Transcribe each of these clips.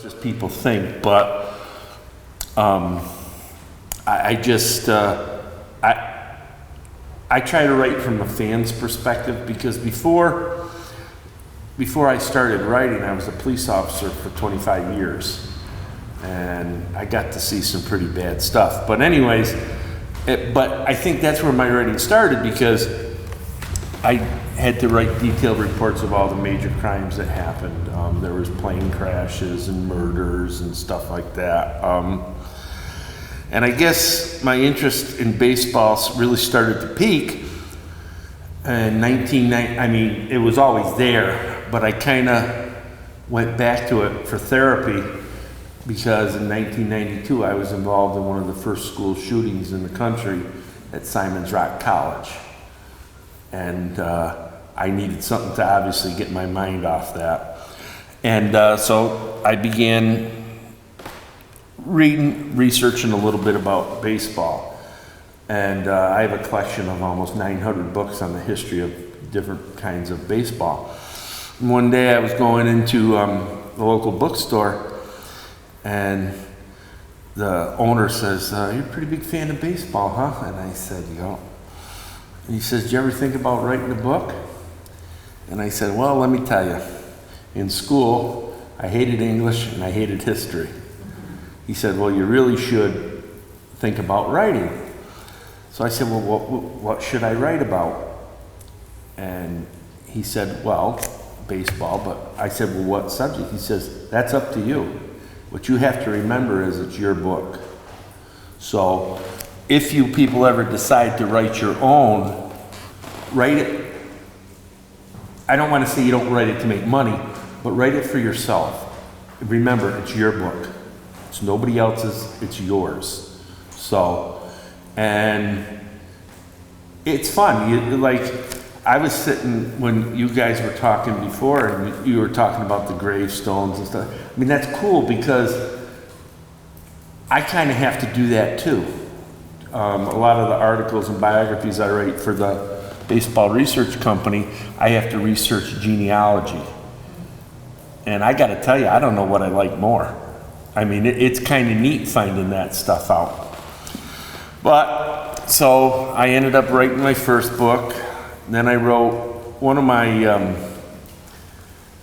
Just people think, but I try to write from a fan's perspective, because before I started writing, I was a police officer for 25 years, and I got to see some pretty bad stuff. But anyways, but I think that's where my writing started, because I had to write detailed reports of all the major crimes that happened. There was plane crashes and murders and stuff like that. And I guess my interest in baseball really started to peak in 1990. I mean, it was always there, but I kind of went back to it for therapy, because in 1992 I was involved in one of the first school shootings in the country at Simon's Rock College. And I needed something to obviously get my mind off that. And so I began researching a little bit about baseball. And I have a collection of almost 900 books on the history of different kinds of baseball. And one day I was going into the local bookstore, and the owner says, "You're a pretty big fan of baseball, huh?" And I said, "Yeah." And he says, "Did you ever think about writing a book?" And I said, "Well, let me tell you. In school, I hated English and I hated history." He said, "Well, you really should think about writing." So I said, "Well, what should I write about?" And he said, "Well, baseball." But I said, "Well, what subject?" He says, "That's up to you. What you have to remember is it's your book. So if you people ever decide to write your own, write it. I don't want to say you don't write it to make money, but write it for yourself. Remember, it's your book. It's nobody else's, it's yours." So, and it's fun. I was sitting when you guys were talking before, and you were talking about the gravestones and stuff. I mean, that's cool, because I kind of have to do that too. A lot of the articles and biographies I write for the baseball research company, I have to research genealogy. And I got to tell you, I don't know what I like more. I mean, it's kind of neat finding that stuff out. But, so I ended up writing my first book. Then I wrote one of my,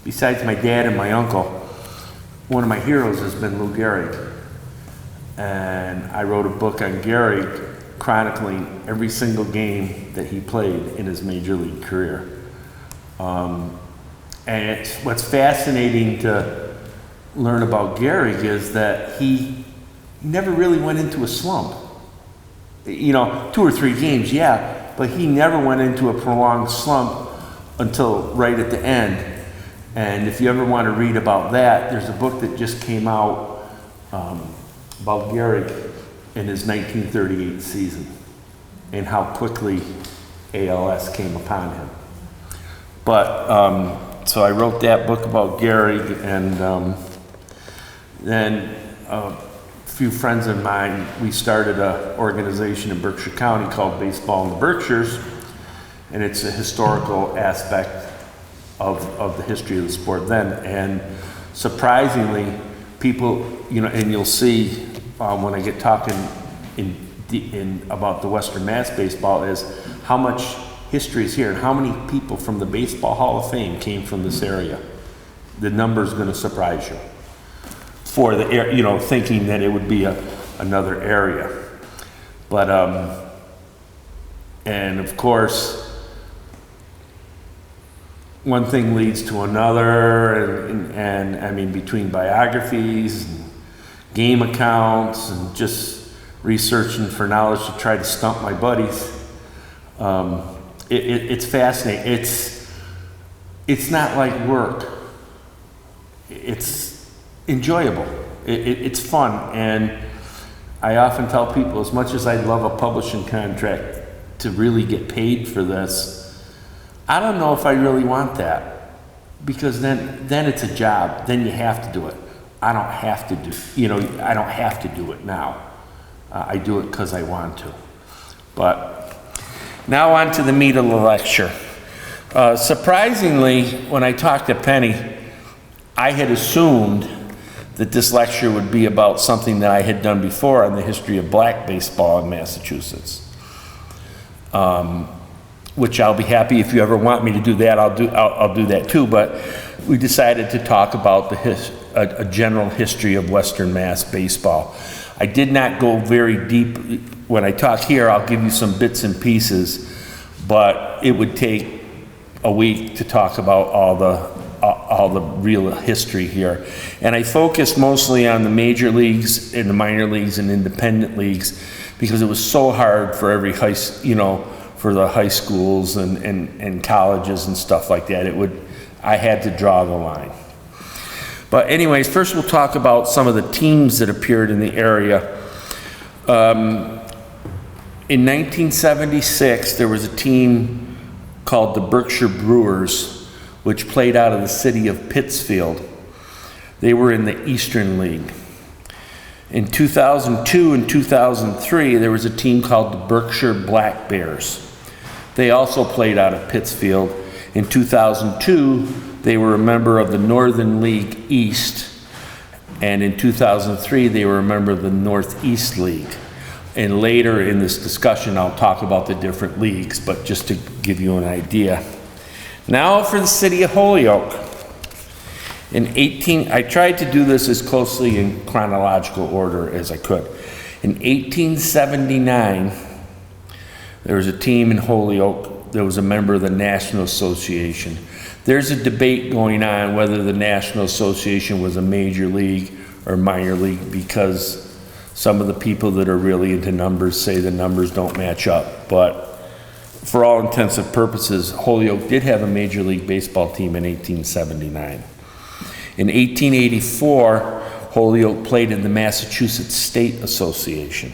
besides my dad and my uncle, one of my heroes has been Lou Gehrig. And I wrote a book on Gehrig, chronicling every single game that he played in his major league career. And what's fascinating to learn about Gehrig is that he never really went into a slump. 2 or 3 games, yeah, but he never went into a prolonged slump until right at the end. And if you ever want to read about that, there's a book that just came out about Gehrig in his 1938 season and how quickly ALS came upon him. But so I wrote that book about Gehrig, and then a few friends of mine, we started an organization in Berkshire County called Baseball in the Berkshires, and it's a historical aspect of the history of the sport then. And surprisingly, people, and you'll see when I get talking in about the Western Mass baseball, is how much history is here and how many people from the Baseball Hall of Fame came from this area. The number's going to surprise you. For the thinking that it would be another area, but and of course, one thing leads to another, and I mean, between biographies and game accounts and just researching for knowledge to try to stump my buddies, it's fascinating. It's not like work. It's enjoyable. It's fun, and I often tell people, as much as I'd love a publishing contract to really get paid for this, I don't know if I really want that, because then it's a job. Then you have to do it. I don't have to do. I don't have to do it now. I do it because I want to. But now on to the meat of the lecture. Surprisingly, when I talked to Penny, I had assumed that this lecture would be about something that I had done before on the history of black baseball in Massachusetts. Which I'll be happy if you ever want me to do that, I'll do that too, but we decided to talk about a general history of Western Mass baseball. I did not go very deep. When I talk here, I'll give you some bits and pieces, but it would take a week to talk about all the real history here. And I focused mostly on the major leagues and the minor leagues and independent leagues because it was so hard for every for the high schools and colleges and stuff like that. I had to draw the line. But anyways, first we'll talk about some of the teams that appeared in the area. In 1976, there was a team called the Berkshire Brewers, which played out of the city of Pittsfield. They were in the Eastern League. In 2002 and 2003, there was a team called the Berkshire Black Bears. They also played out of Pittsfield. In 2002, they were a member of the Northern League East, and in 2003, they were a member of the Northeast League. And later in this discussion, I'll talk about the different leagues, but just to give you an idea. Now for the city of Holyoke. I tried to do this as closely in chronological order as I could. In 1879, there was a team in Holyoke that was a member of the National Association. There's a debate going on whether the National Association was a major league or minor league because some of the people that are really into numbers say the numbers don't match up. But for all intents and purposes, Holyoke did have a Major League Baseball team in 1879. In 1884, Holyoke played in the Massachusetts State Association.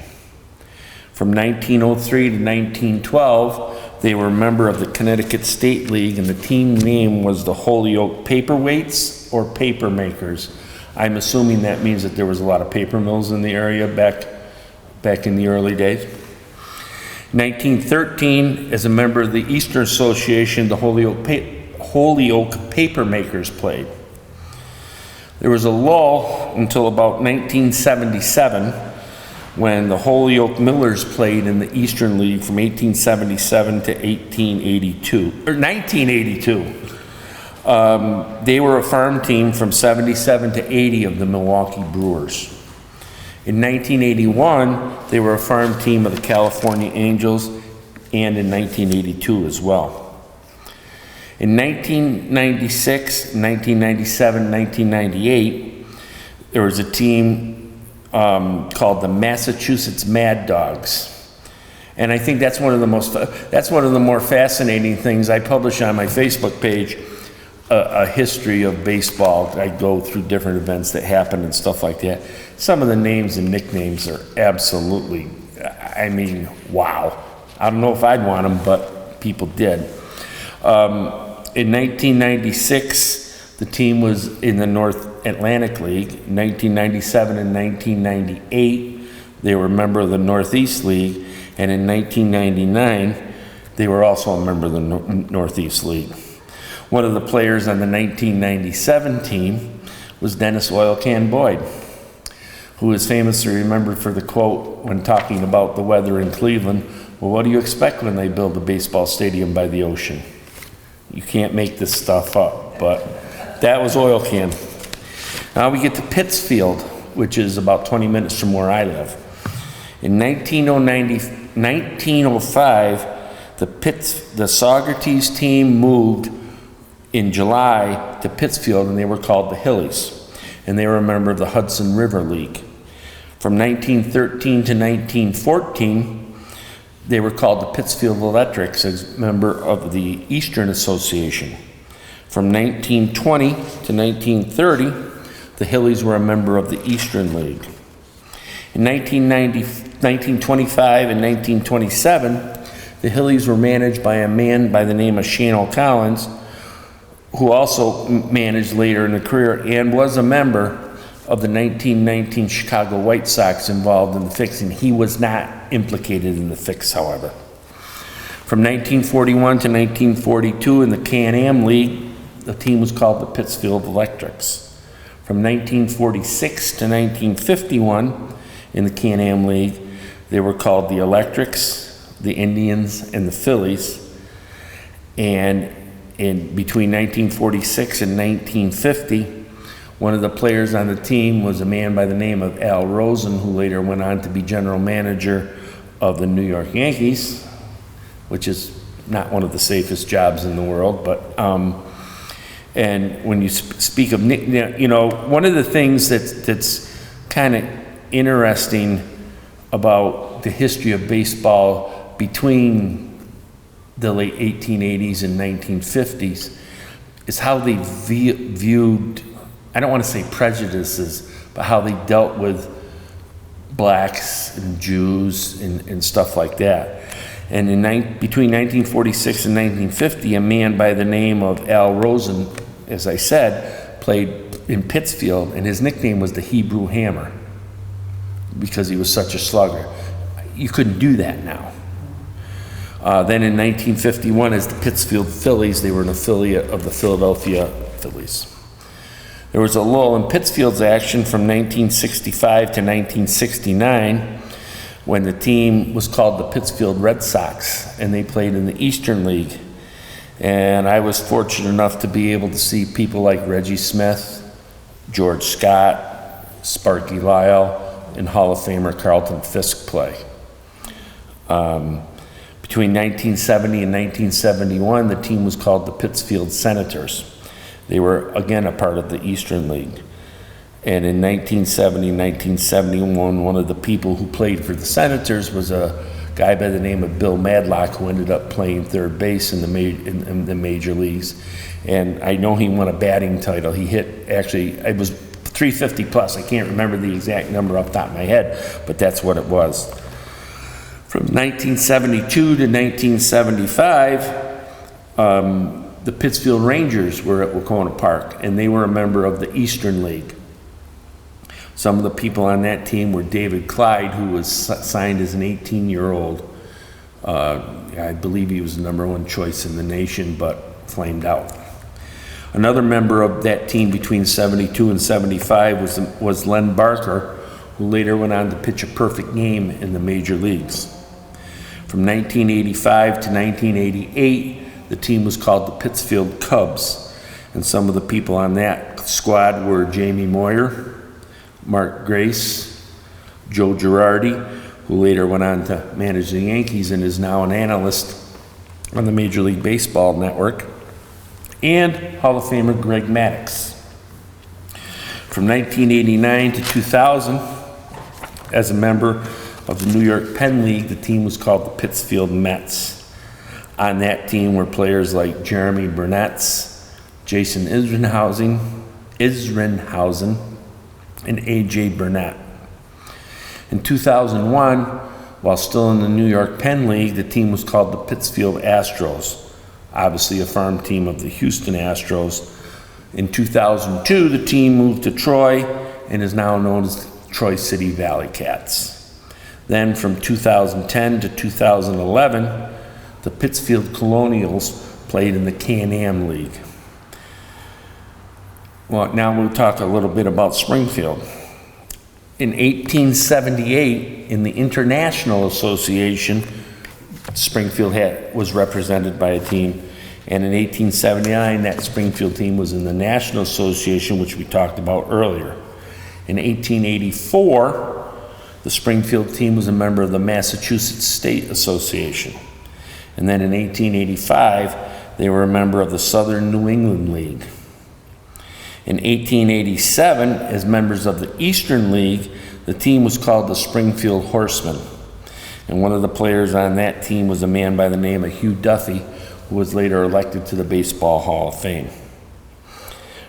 From 1903 to 1912, they were a member of the Connecticut State League, and the team name was the Holyoke Paperweights or Paper Makers. I'm assuming that means that there was a lot of paper mills in the area back in the early days. 1913, as a member of the Eastern Association, the Holyoke Paper Makers played. There was a lull until about 1977 when the Holyoke Millers played in the Eastern League from 1877 to 1982. They were a farm team from 77 to 80 of the Milwaukee Brewers. In 1981, they were a farm team of the California Angels, and in 1982 as well. In 1996, 1997, 1998, there was a team called the Massachusetts Mad Dogs. And I think that's one of the more fascinating things. I publish on my Facebook page a history of baseball. I go through different events that happen and stuff like that. Some of the names and nicknames are absolutely, wow. I don't know if I'd want them, but people did. In 1996, the team was in the North Atlantic League. In 1997 and 1998, they were a member of the Northeast League. And in 1999, they were also a member of the Northeast League. One of the players on the 1997 team was Dennis Oil Can Boyd, who is famously remembered for the quote when talking about the weather in Cleveland, "Well, what do you expect when they build a baseball stadium by the ocean? You can't make this stuff up." But that was Oil Can. Now we get to Pittsfield, which is about 20 minutes from where I live. In 1905, the Saugerties team moved in July to Pittsfield, and they were called the Hillies, and they were a member of the Hudson River League. From 1913 to 1914, they were called the Pittsfield Electrics as a member of the Eastern Association. From 1920 to 1930, the Hillies were a member of the Eastern League. In 1925 and 1927, the Hillies were managed by a man by the name of Shane Collins, who also managed later in the career and was a member of the 1919 Chicago White Sox involved in the fix, and he was not implicated in the fix, however. From 1941 to 1942 in the Can-Am League, the team was called the Pittsfield Electrics. From 1946 to 1951, in the Can-Am League, they were called the Electrics, the Indians, and the Phillies. And between 1946 and 1950, one of the players on the team was a man by the name of Al Rosen, who later went on to be general manager of the New York Yankees, which is not one of the safest jobs in the world. But and when you speak of one of the things that's kind of interesting about the history of baseball between the late 1880s and 1950s is how they viewed, I don't want to say prejudices, but how they dealt with blacks and Jews and stuff like that. And between 1946 and 1950, a man by the name of Al Rosen, as I said, played in Pittsfield, and his nickname was the Hebrew Hammer because he was such a slugger. You couldn't do that now. Then in 1951, as the Pittsfield Phillies, they were an affiliate of the Philadelphia Phillies. There was a lull in Pittsfield's action from 1965 to 1969 when the team was called the Pittsfield Red Sox, and they played in the Eastern League. And I was fortunate enough to be able to see people like Reggie Smith, George Scott, Sparky Lyle, and Hall of Famer Carlton Fisk play. Between 1970 and 1971, the team was called the Pittsfield Senators. They were, again, a part of the Eastern League. And in 1970 and 1971, one of the people who played for the Senators was a guy by the name of Bill Madlock, who ended up playing third base in the major leagues. And I know he won a batting title. He hit, actually, it was 350 plus. I can't remember the exact number off the top of my head, but that's what it was. From 1972 to 1975, the Pittsfield Rangers were at Wacona Park, and they were a member of the Eastern League. Some of the people on that team were David Clyde, who was signed as an 18-year-old. I believe he was the #1 choice in the nation, but flamed out. Another member of that team between 72 and 75 was Len Barker, who later went on to pitch a perfect game in the major leagues. From 1985 to 1988, the team was called the Pittsfield Cubs, and some of the people on that squad were Jamie Moyer, Mark Grace, Joe Girardi, who later went on to manage the Yankees and is now an analyst on the Major League Baseball Network, and Hall of Famer Greg Maddux. From 1989 to 2000, as a member of the New York Penn League, the team was called the Pittsfield Mets. On that team were players like Jeremy Burnetz, Jason Isringhausen, and A.J. Burnett. In 2001, while still in the New York Penn League, the team was called the Pittsfield Astros, obviously a farm team of the Houston Astros. In 2002, the team moved to Troy and is now known as Troy City Valley Cats. Then from 2010 to 2011, the Pittsfield Colonials played in the Can-Am League. Well, now we'll talk a little bit about Springfield. In 1878, in the International Association, Springfield was represented by a team. And in 1879, that Springfield team was in the National Association, which we talked about earlier. In 1884, the Springfield team was a member of the Massachusetts State Association. And then in 1885, they were a member of the Southern New England League. In 1887, as members of the Eastern League, the team was called the Springfield Horsemen. And one of the players on that team was a man by the name of Hugh Duffy, who was later elected to the Baseball Hall of Fame.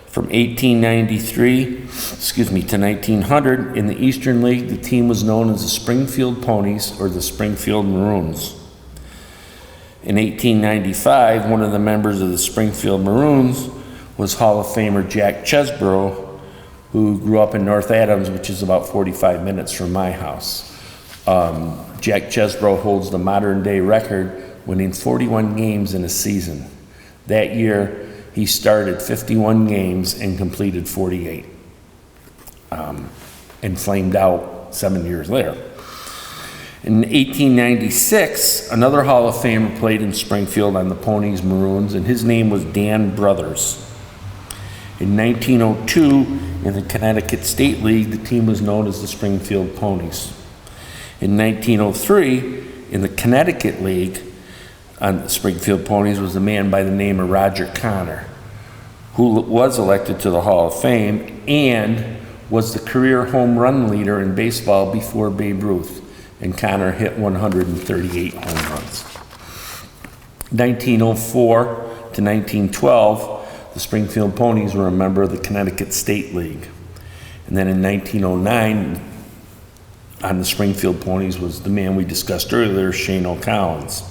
From 1893 to 1900, in the Eastern League, the team was known as the Springfield Ponies or the Springfield Maroons. In 1895, one of the members of the Springfield Maroons was Hall of Famer Jack Chesbrough, who grew up in North Adams, which is about 45 minutes from my house. Jack Chesbrough holds the modern day record, winning 41 games in a season. That year, he started 51 games and completed 48. and flamed out 7 years later. In 1896, another Hall of Famer played in Springfield on the Ponies Maroons, and his name was Dan Brothers. In 1902, in the Connecticut State League, the team was known as the Springfield Ponies. In 1903, in the Connecticut League, on the Springfield Ponies was a man by the name of Roger Connor, who was elected to the Hall of Fame and was the career home run leader in baseball before Babe Ruth. And Connor hit 138 home runs. 1904 to 1912, the Springfield Ponies were a member of the Connecticut State League. And then in 1909, on the Springfield Ponies was the man we discussed earlier, Shane O'Collins.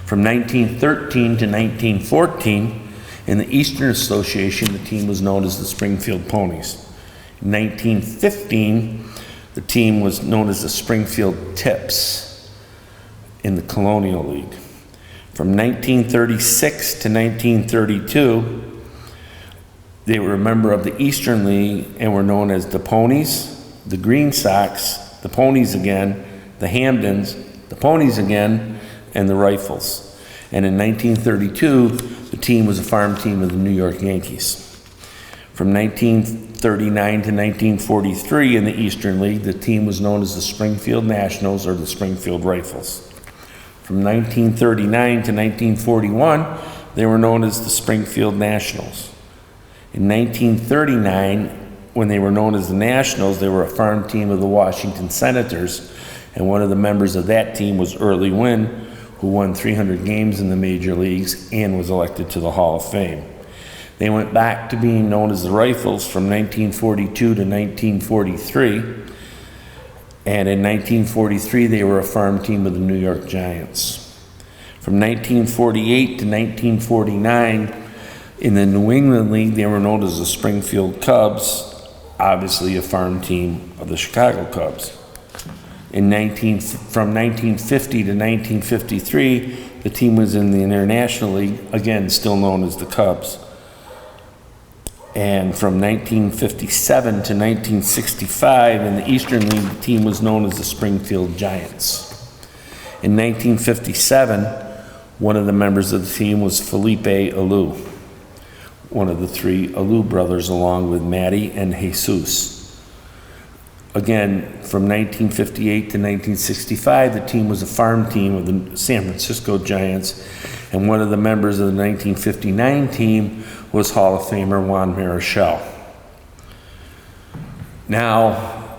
From 1913 to 1914, in the Eastern Association, the team was known as the Springfield Ponies. In 1915, the team was known as the Springfield Tips in the Colonial League. From 1936 to 1932, they were a member of the Eastern League and were known as the Ponies, the Green Sox, the Ponies again, the Hamdens, the Ponies again, and the Rifles. And in 1932, the team was a farm team of the New York Yankees. From 1939 to 1943 in the Eastern League, the team was known as the Springfield Nationals or the Springfield Rifles. From 1939 to 1941, they were known as the Springfield Nationals. In 1939, when they were known as the Nationals, they were a farm team of the Washington Senators, and one of the members of that team was Early Wynn, who won 300 games in the major leagues and was elected to the Hall of Fame. They went back to being known as the Rifles from 1942 to 1943. And in 1943, they were a farm team of the New York Giants. From 1948 to 1949, in the New England League, they were known as the Springfield Cubs, obviously a farm team of the Chicago Cubs. From 1950 to 1953, the team was in the International League, again, still known as the Cubs. And from 1957 to 1965, in the Eastern League, the team was known as the Springfield Giants. In 1957, one of the members of the team was Felipe Alou, one of the three Alou brothers, along with Matty and Jesus. Again, from 1958 to 1965, the team was a farm team of the San Francisco Giants, and one of the members of the 1959 team was Hall of Famer Juan Marichal. Now,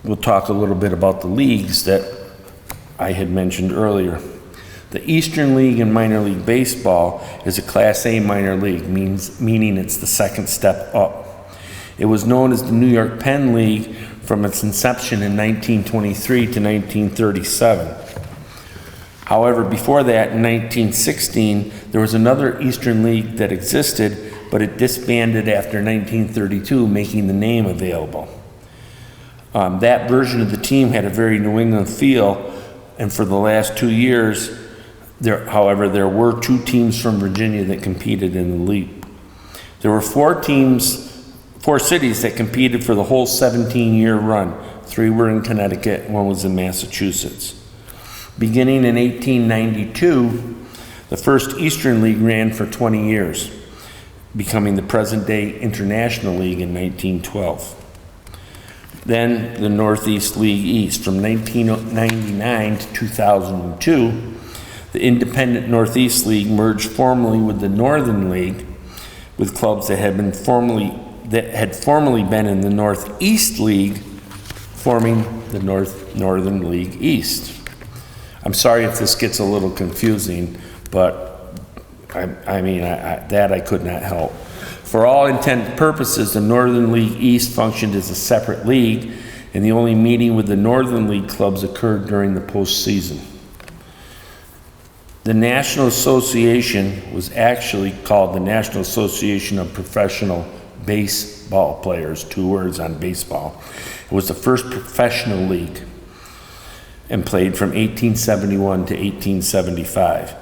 we'll talk a little bit about the leagues that I had mentioned earlier. The Eastern League in minor league baseball is a Class A minor league, meaning it's the second step up. It was known as the New York Penn League from its inception in 1923 to 1937. However, before that, in 1916, there was another Eastern League that existed, but it disbanded after 1932, making the name available. That version of the team had a very New England feel, and for the last 2 years, however, there were 2 teams from Virginia that competed in the league. There were 4 cities that competed for the whole 17-year run. 3 were in Connecticut, 1 was in Massachusetts. Beginning in 1892, the first Eastern League ran for 20 years, becoming the present-day International League in 1912. Then the Northeast League East. From 1999 to 2002, the independent Northeast League merged formally with the Northern League, with clubs that had formerly been in the Northeast League, forming the Northern League East. I'm sorry if this gets a little confusing, but I could not help. For all intent and purposes, the Northern League East functioned as a separate league, and the only meeting with the Northern League clubs occurred during the postseason. The National Association was actually called the National Association of Professional Baseball Players, 2 words on baseball. It was the first professional league and played from 1871 to 1875.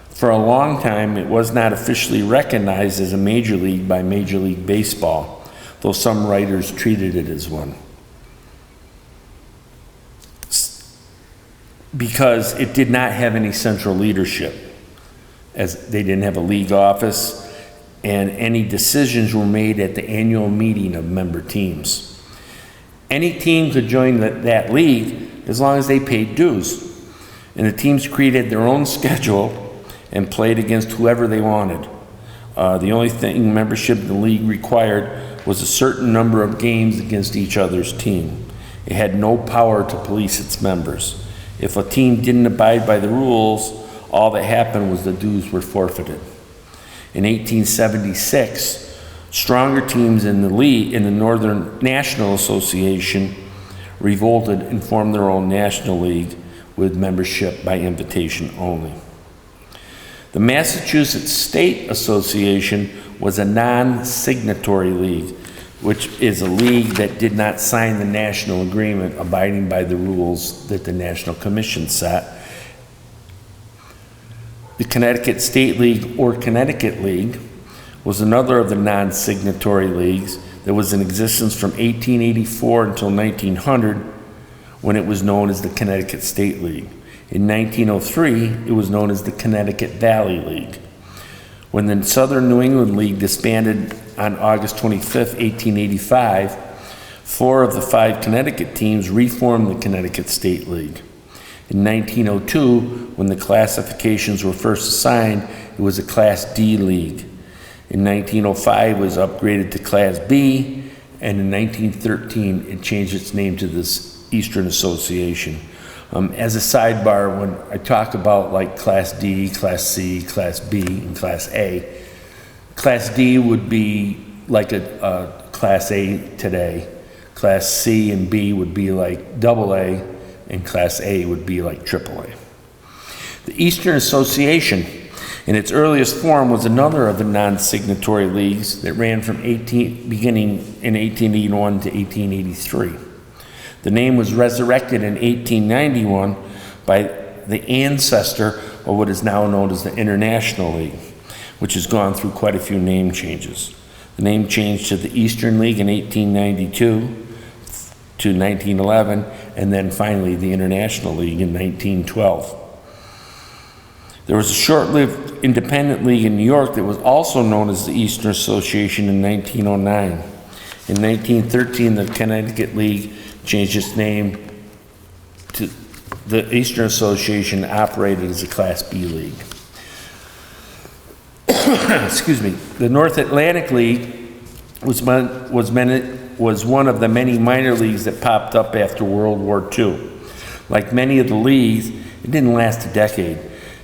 For a long time, it was not officially recognized as a major league by Major League Baseball, though some writers treated it as one. Because it did not have any central leadership, as they didn't have a league office, and any decisions were made at the annual meeting of member teams. Any team could join that league as long as they paid dues, and the teams created their own schedule and played against whoever they wanted. The only thing membership in the league required was a certain number of games against each other's team. It had no power to police its members. If a team didn't abide by the rules, all that happened was the dues were forfeited. In 1876, stronger teams in the league, in the Northern National Association, revolted and formed their own national league with membership by invitation only. The Massachusetts State Association was a non-signatory league, which is a league that did not sign the national agreement abiding by the rules that the National Commission set. The Connecticut State League, or Connecticut League, was another of the non-signatory leagues that was in existence from 1884 until 1900, when it was known as the Connecticut State League. In 1903, it was known as the Connecticut Valley League. When the Southern New England League disbanded on August 25, 1885, 4 of the 5 Connecticut teams reformed the Connecticut State League. In 1902, when the classifications were first assigned, it was a Class D league. In 1905, it was upgraded to Class B, and in 1913, it changed its name to this Eastern Association. As a sidebar, when I talk about like Class D, Class C, Class B, and Class A, Class D would be like a Class A today. Class C and B would be like double A, and Class A would be like triple A. The Eastern Association, in its earliest form, was another of the non-signatory leagues that ran from beginning in 1881 to 1883. The name was resurrected in 1891 by the ancestor of what is now known as the International League, which has gone through quite a few name changes. The name changed to the Eastern League in 1892 to 1911, and then finally the International League in 1912. There was a short-lived independent league in New York that was also known as the Eastern Association in 1909. In 1913, the Connecticut League changed its name to the Eastern Association, operated as a Class B league. Excuse me. The North Atlantic League was one of the many minor leagues that popped up after World War II. Like many of the leagues, it didn't last a decade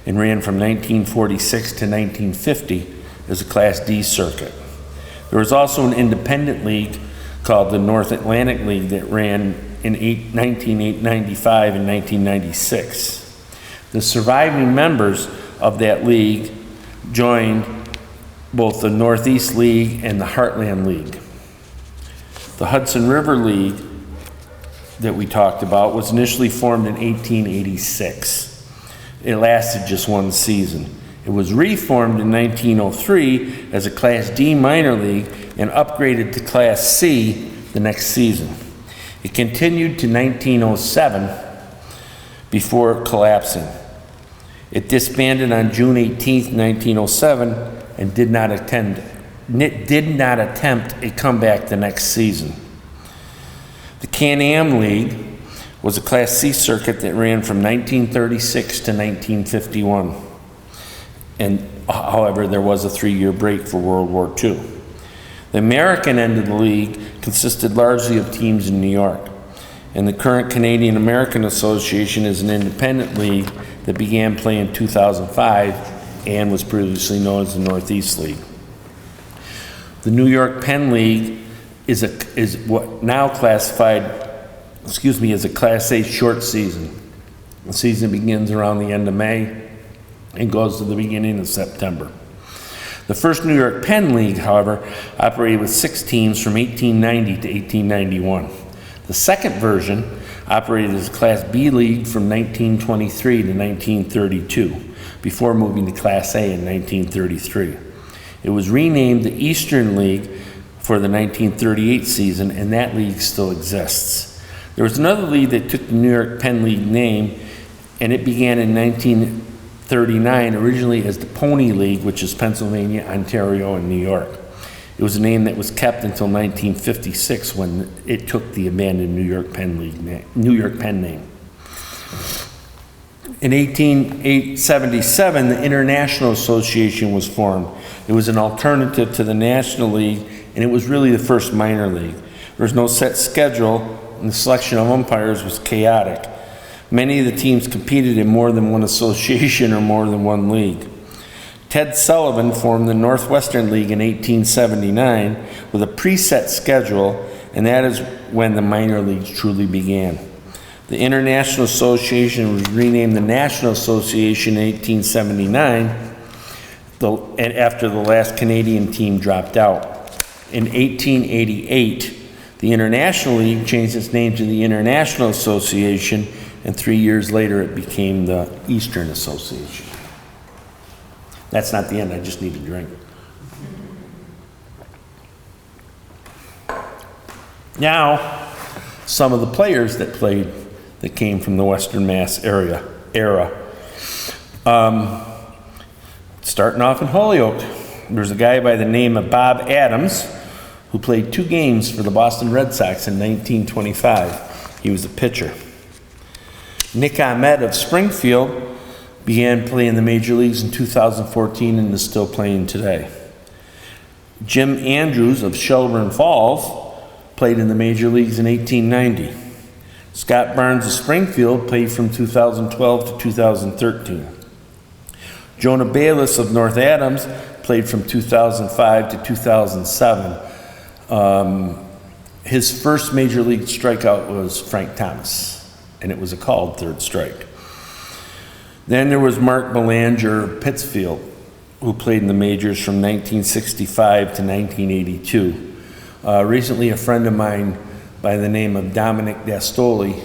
and ran from 1946 to 1950 as a Class D circuit. There was also an independent league called the North Atlantic League that ran in 1995 and 1996. The surviving members of that league joined both the Northeast League and the Heartland League. The Hudson River League that we talked about was initially formed in 1886. It lasted just one season. It was reformed in 1903 as a Class D minor league and upgraded to Class C the next season. It continued to 1907 before collapsing. It disbanded on June 18, 1907, and did not attempt a comeback the next season. The Can-Am League was a Class C circuit that ran from 1936 to 1951. And however, there was a 3-year break for World War II. The American end of the league consisted largely of teams in New York, and the current Canadian American Association is an independent league that began play in 2005 and was previously known as the Northeast League. The New York Penn League is what now classified, as a Class A short season. The season begins around the end of May and goes to the beginning of September. The first New York Penn League, however, operated with 6 teams from 1890 to 1891. The second version operated as a Class B league from 1923 to 1932, before moving to Class A in 1933. It was renamed the Eastern League for the 1938 season, and that league still exists. There was another league that took the New York Penn League name, and it began in 1939, originally as the Pony League, which is Pennsylvania, Ontario, and New York. It was a name that was kept until 1956 when it took the abandoned New York Penn name. In 1877, the International Association was formed. It was an alternative to the National League, and it was really the first minor league. There was no set schedule, and the selection of umpires was chaotic. Many of the teams competed in more than one association or more than one league. Ted Sullivan formed the Northwestern League in 1879 with a preset schedule, and that is when the minor leagues truly began. The International Association was renamed the National Association in 1879 and after the last Canadian team dropped out. In 1888, the International League changed its name to the International Association, and 3 years later it became the Eastern Association. That's not the end, I just need a drink. Now, some of the players that played that came from the Western Mass era. Starting off in Holyoke, there's a guy by the name of Bob Adams who played 2 games for the Boston Red Sox in 1925. He was a pitcher. Nick Ahmed of Springfield began playing the major leagues in 2014 and is still playing today. Jim Andrews of Shelburne Falls played in the major leagues in 1890. Scott Barnes of Springfield played from 2012 to 2013. Jonah Bayless of North Adams played from 2005 to 2007. His first major league strikeout was Frank Thomas, and it was a called third strike. Then there was Mark Belanger of Pittsfield, who played in the majors from 1965 to 1982. Recently, a friend of mine by the name of Dominic D'Astoli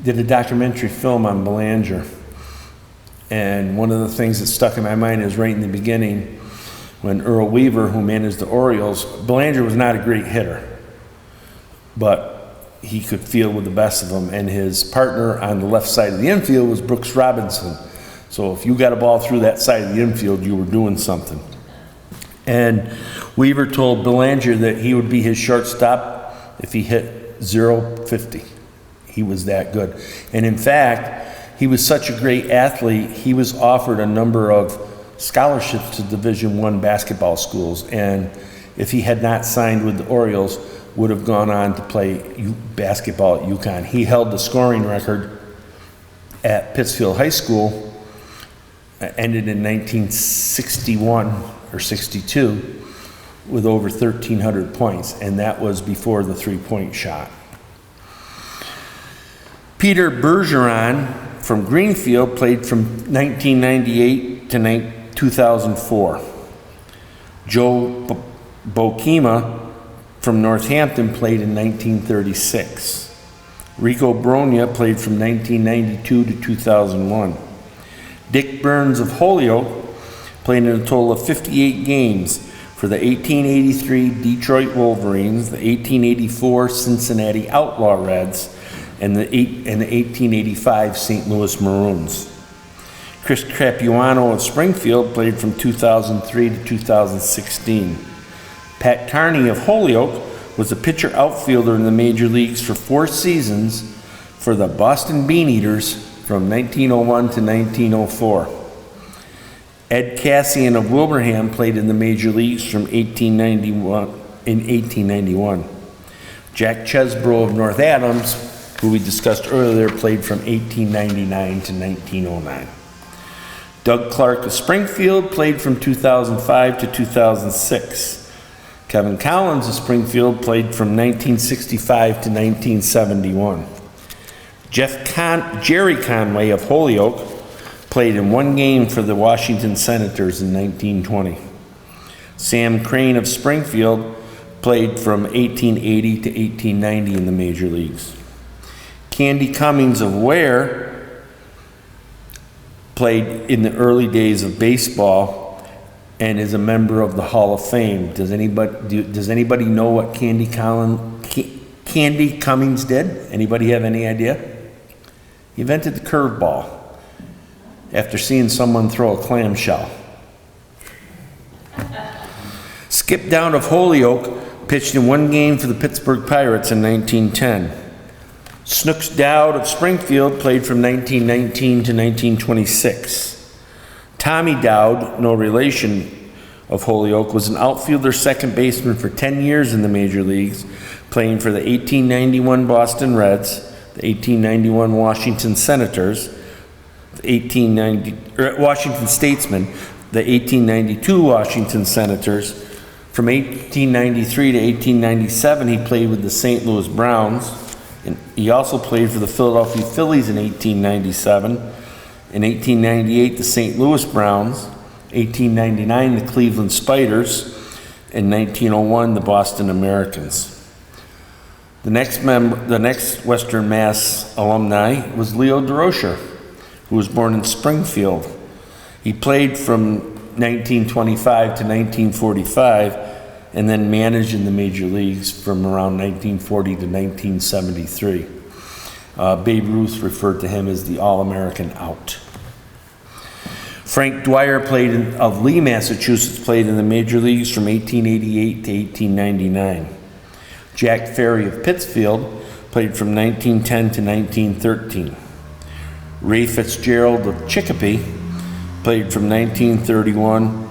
did a documentary film on Belanger. And one of the things that stuck in my mind is right in the beginning, when Earl Weaver, who managed the Orioles, Belanger was not a great hitter, but he could field with the best of them, and his partner on the left side of the infield was Brooks Robinson. So if you got a ball through that side of the infield, you were doing something. And Weaver told Belanger that he would be his shortstop if he hit .050. He was that good. And in fact, he was such a great athlete, he was offered a number of scholarships to Division I basketball schools, and if he had not signed with the Orioles, would have gone on to play basketball at UConn. He held the scoring record at Pittsfield High School, ended in 1961 or 62, with over 1,300 points, and that was before the three-point shot. Peter Bergeron from Greenfield played from 1998 to 2004. Joe Bokema from Northampton played in 1936. Rico Bronya played from 1992 to 2001. Dick Burns of Holyoke played in a total of 58 games for the 1883 Detroit Wolverines, the 1884 Cincinnati Outlaw Reds, and the 1885 St. Louis Maroons. Chris Capuano of Springfield played from 2003 to 2016. Pat Carney of Holyoke was a pitcher outfielder in the major leagues for 4 seasons for the Boston Beaneaters from 1901 to 1904. Ed Cassian of Wilbraham played in the major leagues from 1891. Jack Chesbro of North Adams, who we discussed earlier, played from 1899 to 1909. Doug Clark of Springfield played from 2005 to 2006. Kevin Collins of Springfield played from 1965 to 1971. Jerry Conway of Holyoke played in 1 game for the Washington Senators in 1920. Sam Crane of Springfield played from 1880 to 1890 in the major leagues. Candy Cummings of Ware played in the early days of baseball and is a member of the Hall of Fame. Does anybody know what Candy Cummings did? Anybody have any idea? He invented the curveball after seeing someone throw a clamshell. Skip Down of Holyoke pitched in one game for the Pittsburgh Pirates in 1910. Snooks Dowd of Springfield played from 1919 to 1926. Tommy Dowd, no relation of Holyoke, was an outfielder second baseman for 10 years in the major leagues, playing for the 1891 Boston Reds, the 1891 Washington Senators, the Washington Statesmen, the 1892 Washington Senators. From 1893 to 1897, he played with the St. Louis Browns. And he also played for the Philadelphia Phillies in 1897. In 1898, the St. Louis Browns. 1899, the Cleveland Spiders. In 1901, the Boston Americans. The next Western Mass alumni was Leo DeRocher, who was born in Springfield. He played from 1925 to 1945, and then managed in the major leagues from around 1940 to 1973. Babe Ruth referred to him as the All-American out. Frank Dwyer of Lee, Massachusetts, played in the major leagues from 1888 to 1899. Jack Ferry of Pittsfield played from 1910 to 1913. Ray Fitzgerald of Chicopee played from 1931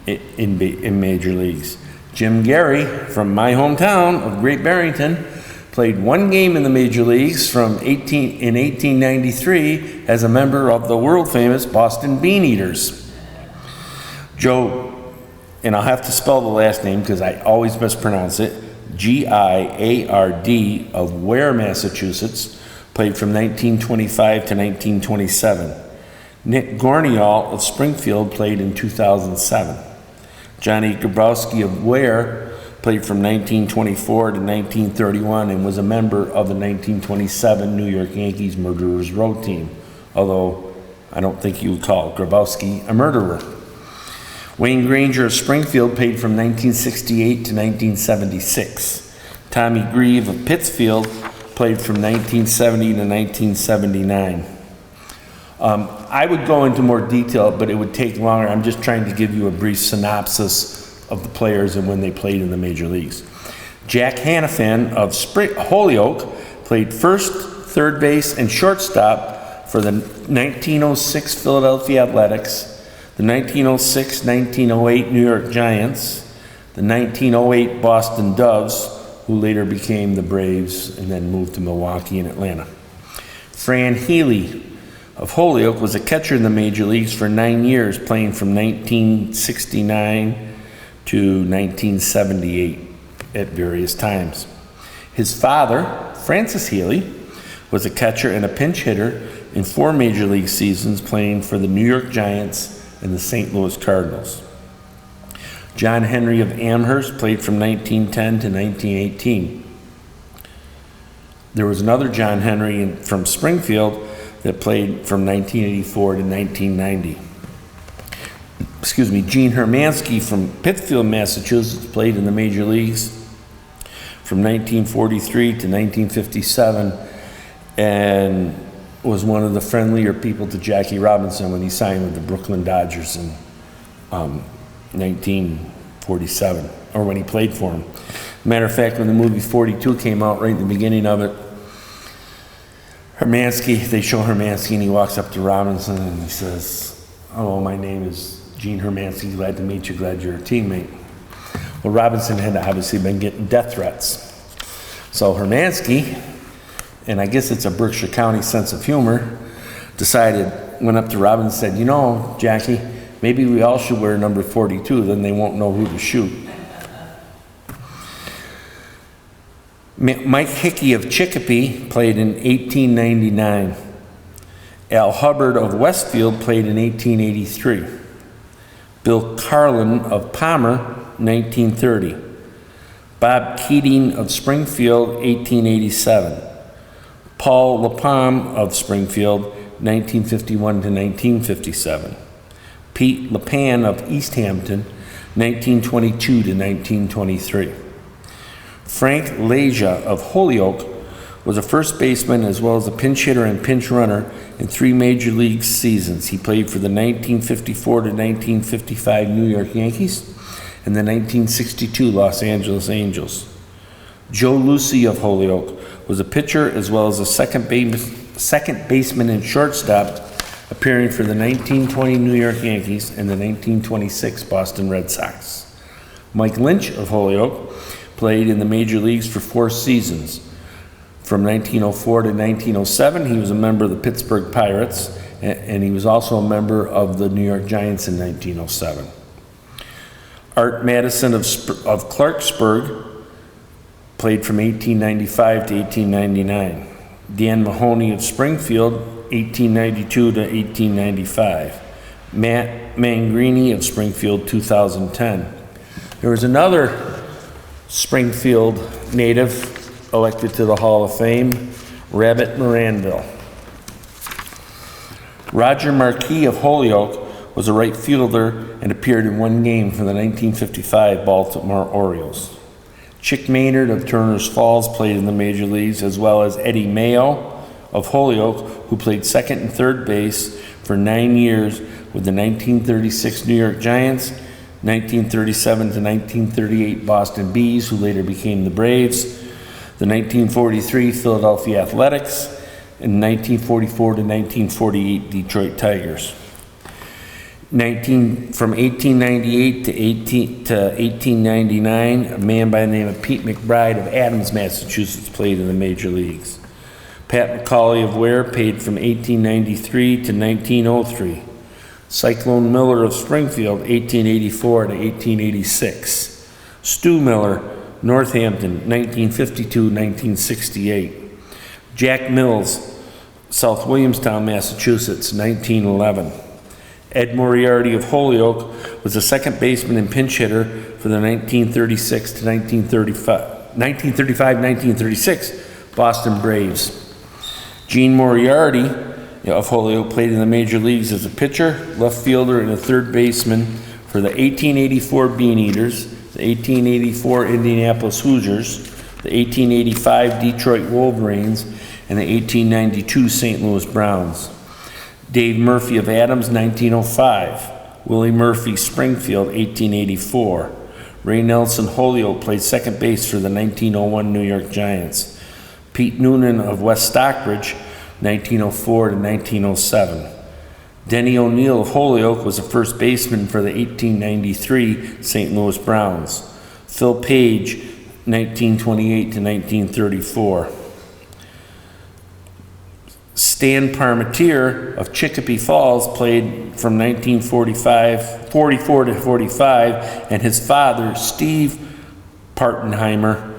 in major leagues. Jim Gary from my hometown of Great Barrington played one game in the major leagues in 1893 as a member of the world famous Boston Bean Eaters. Joe, and I'll have to spell the last name because I always mispronounce it, Giard of Ware, Massachusetts, played from 1925 to 1927. Nick Gornial of Springfield played in 2007. Johnny Grabowski of Ware played from 1924 to 1931 and was a member of the 1927 New York Yankees Murderers Row team, although I don't think you would call Grabowski a murderer. Wayne Granger of Springfield played from 1968 to 1976. Tommy Grieve of Pittsfield played from 1970 to 1979. I would go into more detail, but it would take longer. I'm just trying to give you a brief synopsis of the players and when they played in the major leagues. Jack Hanifan of Holyoke played first, third base, and shortstop for the 1906 Philadelphia Athletics, the 1906-1908 New York Giants, the 1908 Boston Doves, who later became the Braves and then moved to Milwaukee and Atlanta. Fran Healy of Holyoke was a catcher in the major leagues for 9 years, playing from 1969 to 1978 at various times. His father, Francis Healy, was a catcher and a pinch hitter in 4 major league seasons, playing for the New York Giants and the St. Louis Cardinals. John Henry of Amherst played from 1910 to 1918. There was another John Henry from Springfield that played from 1984 to 1990. Gene Hermanski from Pittsfield, Massachusetts, played in the major leagues from 1943 to 1957 and was one of the friendlier people to Jackie Robinson when he signed with the Brooklyn Dodgers in 1947, or when he played for him. Matter of fact, when the movie 42 came out, right in the beginning of it, they show Hermanski and he walks up to Robinson and he says, "Hello, my name is Gene Hermanski, glad to meet you, glad you're a teammate." Well, Robinson had obviously been getting death threats. So Hermanski, and I guess it's a Berkshire County sense of humor, went up to Robinson and said, "You know, Jackie, maybe we all should wear number 42, then they won't know who to shoot." Mike Hickey of Chicopee played in 1899. Al Hubbard of Westfield played in 1883. Bill Carlin of Palmer, 1930. Bob Keating of Springfield, 1887. Paul LaPalme of Springfield, 1951 to 1957. Pete LePan of East Hampton, 1922 to 1923. Frank Leja of Holyoke was a first baseman as well as a pinch hitter and pinch runner in 3 major league seasons. He played for the 1954 to 1955 New York Yankees and the 1962 Los Angeles Angels. Joe Lucy of Holyoke was a pitcher as well as a second baseman and shortstop, appearing for the 1920 New York Yankees and the 1926 Boston Red Sox. Mike Lynch of Holyoke played in the major leagues for 4 seasons. From 1904 to 1907, he was a member of the Pittsburgh Pirates, and he was also a member of the New York Giants in 1907. Art Madison of Clarksburg played from 1895 to 1899. Dan Mahoney of Springfield, 1892 to 1895. Matt Mangrini of Springfield, 2010. There was another Springfield native elected to the Hall of Fame, Rabbit Moranville. Roger Marquis of Holyoke was a right fielder and appeared in 1 game for the 1955 Baltimore Orioles. Chick Maynard of Turner's Falls played in the major leagues, as well as Eddie Mayo of Holyoke, who played second and third base for 9 years with the 1936 New York Giants, 1937 to 1938 Boston Bees, who later became the Braves, the 1943 Philadelphia Athletics, and 1944 to 1948 Detroit Tigers. From 1898 to 1899, a man by the name of Pete McBride of Adams, Massachusetts, played in the major leagues. Pat McCauley of Ware played from 1893 to 1903. Cyclone Miller of Springfield, 1884 to 1886. Stu Miller, Northampton, 1952-1968. Jack Mills, South Williamstown, Massachusetts, 1911. Ed Moriarty of Holyoke was a second baseman and pinch hitter for the 1936 to 1935-1936 Boston Braves. Gene Moriarty of Holyoke played in the major leagues as a pitcher, left fielder, and a third baseman for the 1884 Beaneaters, the 1884 Indianapolis Hoosiers, the 1885 Detroit Wolverines, and the 1892 St. Louis Browns. Dave Murphy of Adams, 1905. Willie Murphy, Springfield, 1884. Ray Nelson Holyoke played second base for the 1901 New York Giants. Pete Noonan of West Stockbridge, 1904 to 1907. Denny O'Neill of Holyoke was a first baseman for the 1893 St. Louis Browns. Phil Page, 1928 to 1934. Stan Parmentier of Chicopee Falls played from 1944 to 45, and his father, Steve Partenheimer,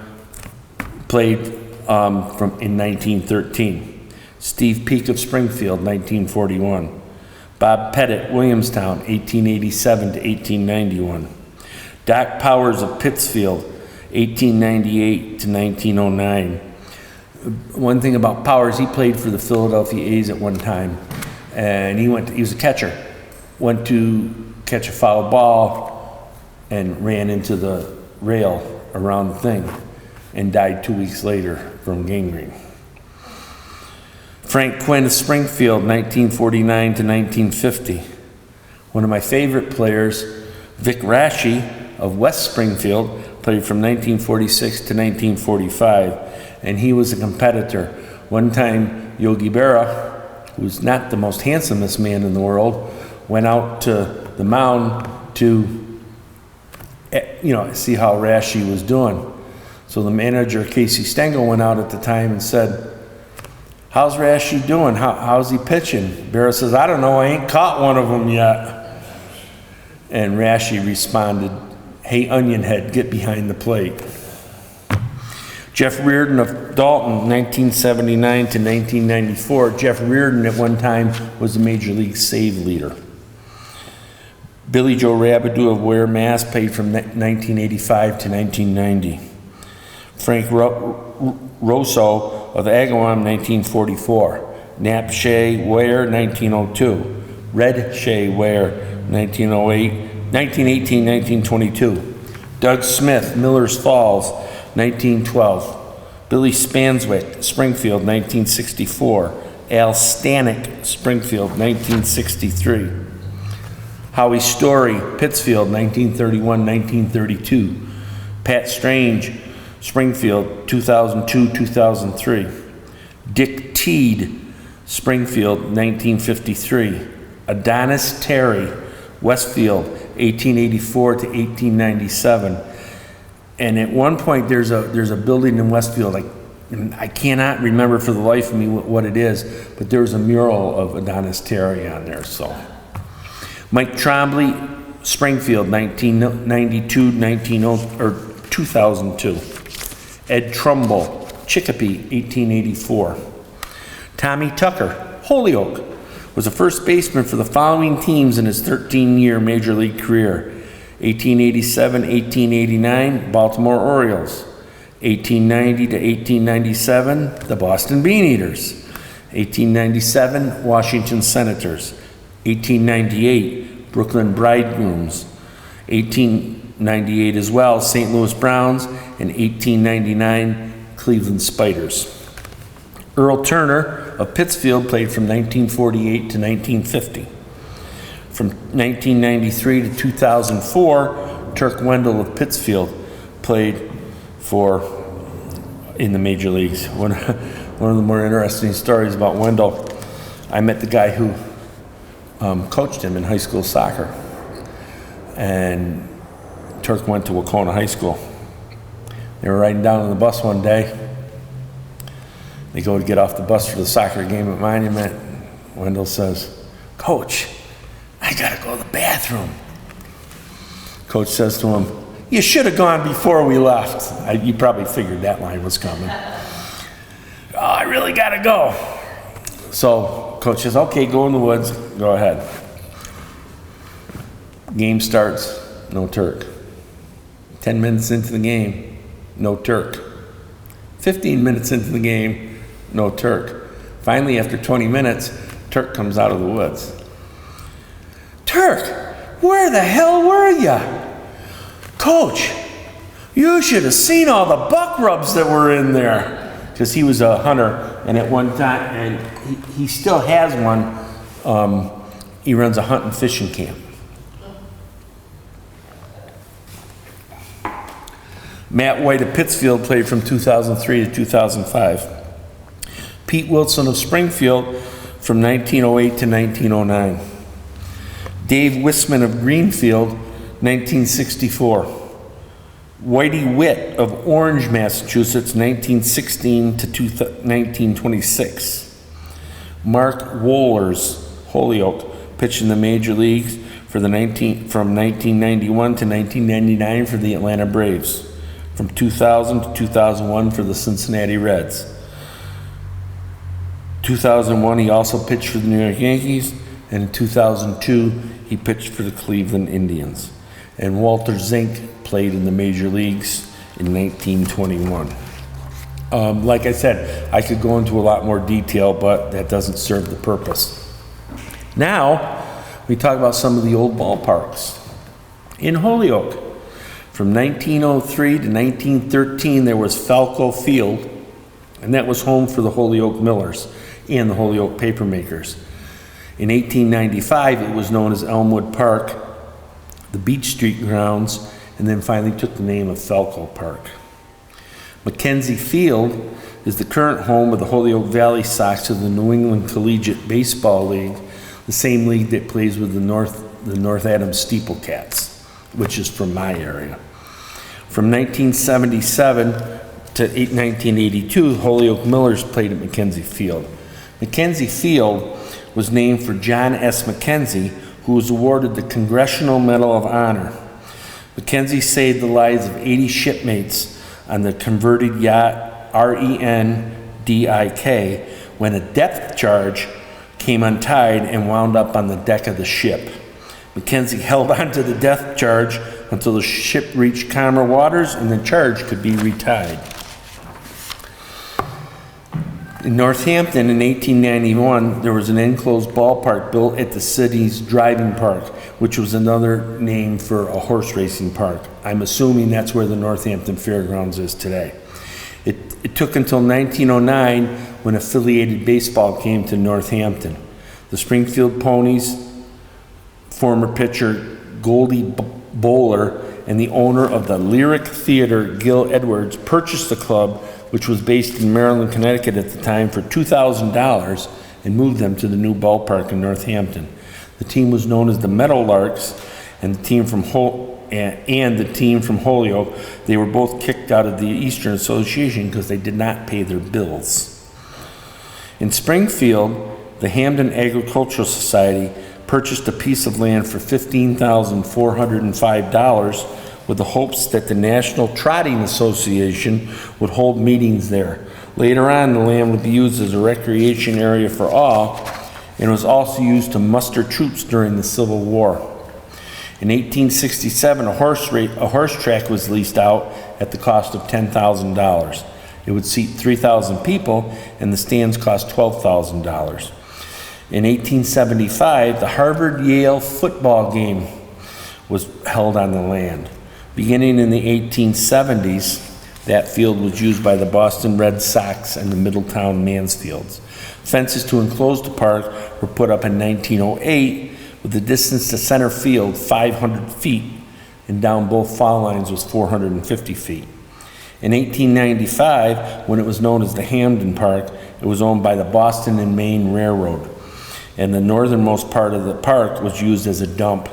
played in 1913. Steve Peak of Springfield, 1941. Bob Pettit, Williamstown, 1887 to 1891. Doc Powers of Pittsfield, 1898 to 1909. One thing about Powers, he played for the Philadelphia A's at one time, and he was a catcher. Went to catch a foul ball and ran into the rail around the thing and died 2 weeks later from gangrene. Frank Quinn of Springfield, 1949 to 1950. One of my favorite players, Vic Rashi of West Springfield, played from 1946 to 1945, and he was a competitor. One time, Yogi Berra, who's not the most handsomest man in the world, went out to the mound to, see how Rashi was doing. So the manager, Casey Stengel, went out at the time and said, "How's Rashi doing? How's he pitching?" Berra says, "I don't know, I ain't caught one of them yet." And Rashi responded, "Hey, Onion Head, get behind the plate." Jeff Reardon of Dalton, 1979 to 1994. Jeff Reardon at one time was the Major League save leader. Billy Joe Rabideau of Ware, Mass. Played from 1985 to 1990. Frank Rosso of Agawam, 1944. Nap Shea Ware, 1902. Red Shea Ware, 1908 1918, 1922. Doug Smith, Miller's Falls, 1912. Billy Spanswick, Springfield, 1964. Al Stanek, Springfield, 1963. Howie Story, Pittsfield, 1931, 1932. Pat Strange, Springfield, 2002, 2003. Dick Teed, Springfield, 1953. Adonis Terry, Westfield, 1884 to 1897. And at one point, there's a building in Westfield. I cannot remember for the life of me what it is, but there was a mural of Adonis Terry on there. So, Mike Trombley, Springfield, 1992, 2002. Ed Trumbull, Chicopee, 1884. Tommy Tucker, Holyoke, was a first baseman for the following teams in his 13-year Major League career. 1887, 1889, Baltimore Orioles. 1890 to 1897, the Boston Beaneaters. 1897, Washington Senators. 1898, Brooklyn Bridegrooms. 1898 as well, St. Louis Browns. And 1899, Cleveland Spiders. Earl Turner of Pittsfield played from 1948 to 1950. From 1993 to 2004, Turk Wendell of Pittsfield played in the major leagues. One of the more interesting stories about Wendell, I met the guy who coached him in high school soccer. And Turk went to Wacona High School. They were riding down on the bus one day. They go to get off the bus for the soccer game at Monument. Wendell says, "Coach, I gotta go to the bathroom." Coach says to him, "You should have gone before we left." You probably figured that line was coming. "Oh, I really gotta go." So coach says, "Okay, go in the woods, go ahead." Game starts, no Turk. 10 minutes into the game, no Turk. 15 minutes into the game, no Turk. Finally, after 20 minutes, Turk comes out of the woods. "Turk, where the hell were you?" "Coach, you should have seen all the buck rubs that were in there." Because he was a hunter, and at one time, and he still has one, he runs a hunt and fishing camp. Matt White of Pittsfield played from 2003 to 2005. Pete Wilson of Springfield from 1908 to 1909. Dave Wisman of Greenfield, 1964. Whitey Witt of Orange, Massachusetts, 1916 to 1926. Mark Wohlers, Holyoke, pitched in the major leagues from 1991 to 1999 for the Atlanta Braves. From 2000 to 2001 for the Cincinnati Reds. 2001, he also pitched for the New York Yankees, and in 2002, he pitched for the Cleveland Indians. And Walter Zink played in the major leagues in 1921. Like I said, I could go into a lot more detail, but that doesn't serve the purpose. Now, we talk about some of the old ballparks. In Holyoke, from 1903 to 1913, there was Falco Field, and that was home for the Holyoke Millers and the Holyoke Papermakers. In 1895, it was known as Elmwood Park, the Beach Street grounds, and then finally took the name of Falco Park. Mackenzie Field is the current home of the Holyoke Valley Sox of the New England Collegiate Baseball League, the same league that plays with the North Adams Steeplecats, which is from my area. From 1977 to 1982, Holyoke Millers played at Mackenzie Field. Mackenzie Field was named for John S. Mackenzie, who was awarded the Congressional Medal of Honor. Mackenzie saved the lives of 80 shipmates on the converted yacht RENDIK when a depth charge came untied and wound up on the deck of the ship. Mackenzie held on to the depth charge until the ship reached calmer waters and the charge could be retied. In Northampton in 1891, there was an enclosed ballpark built at the city's driving park, which was another name for a horse racing park. I'm assuming that's where the Northampton Fairgrounds is today. It took until 1909 when affiliated baseball came to Northampton. The Springfield Ponies, former pitcher Goldie Bowler, and the owner of the Lyric Theater, Gil Edwards, purchased the club, which was based in Maryland, Connecticut at the time, for $2,000 and moved them to the new ballpark in Northampton. The team was known as the Meadowlarks, and the team from Holyoke. They were both kicked out of the Eastern Association because they did not pay their bills. In Springfield, the Hamden Agricultural Society purchased a piece of land for $15,405 with the hopes that the National Trotting Association would hold meetings there. Later on, the land would be used as a recreation area for all, and was also used to muster troops during the Civil War. In 1867, a horse track was leased out at the cost of $10,000. It would seat 3,000 people, and the stands cost $12,000. In 1875, the Harvard-Yale football game was held on the land. Beginning in the 1870s, that field was used by the Boston Red Sox and the Middletown Mansfields. Fences to enclose the park were put up in 1908, with the distance to center field 500 feet, and down both foul lines was 450 feet. In 1895, when it was known as the Hamden Park, it was owned by the Boston and Maine Railroad, and the northernmost part of the park was used as a dump.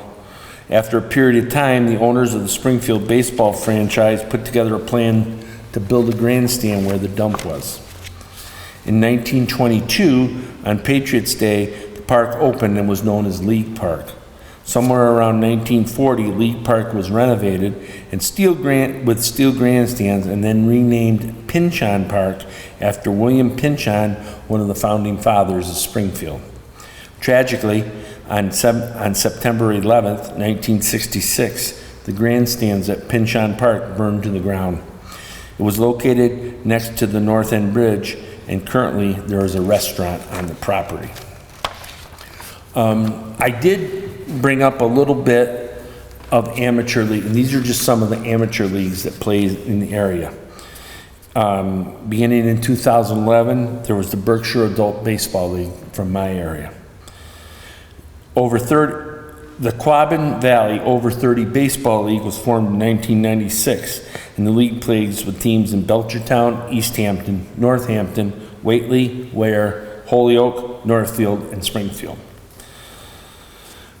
After a period of time, the owners of the Springfield baseball franchise put together a plan to build a grandstand where the dump was. In 1922, on Patriots Day, the park opened and was known as League Park. Somewhere around 1940, League Park was renovated with steel grandstands, and then renamed Pynchon Park after William Pynchon, one of the founding fathers of Springfield. Tragically, on September 11th, 1966, the grandstands at Pynchon Park burned to the ground. It was located next to the North End Bridge, and currently there is a restaurant on the property. I did bring up a little bit of amateur league, and these are just some of the amateur leagues that play in the area. Beginning in 2011, there was the Berkshire Adult Baseball League from my area. The Quabbin Valley Over 30 Baseball League was formed in 1996, and the league plays with teams in Belchertown, East Hampton, Northampton, Whately, Ware, Holyoke, Northfield, and Springfield.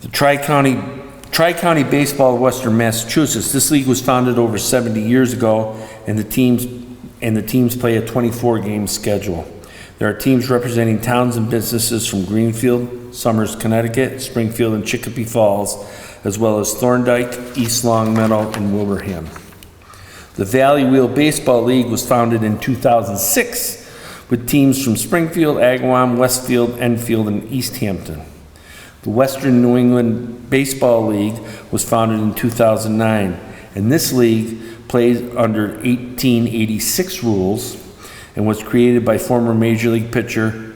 The Tri-County Baseball of Western Massachusetts. This league was founded over 70 years ago, and the teams play a 24-game schedule. There are teams representing towns and businesses from Greenfield, Somers, Connecticut, Springfield, and Chicopee Falls, as well as Thorndike, East Longmeadow, and Wilbraham. The Valley Wheel Baseball League was founded in 2006 with teams from Springfield, Agawam, Westfield, Enfield, and East Hampton. The Western New England Baseball League was founded in 2009, and this league plays under 1886 rules and was created by former Major League pitcher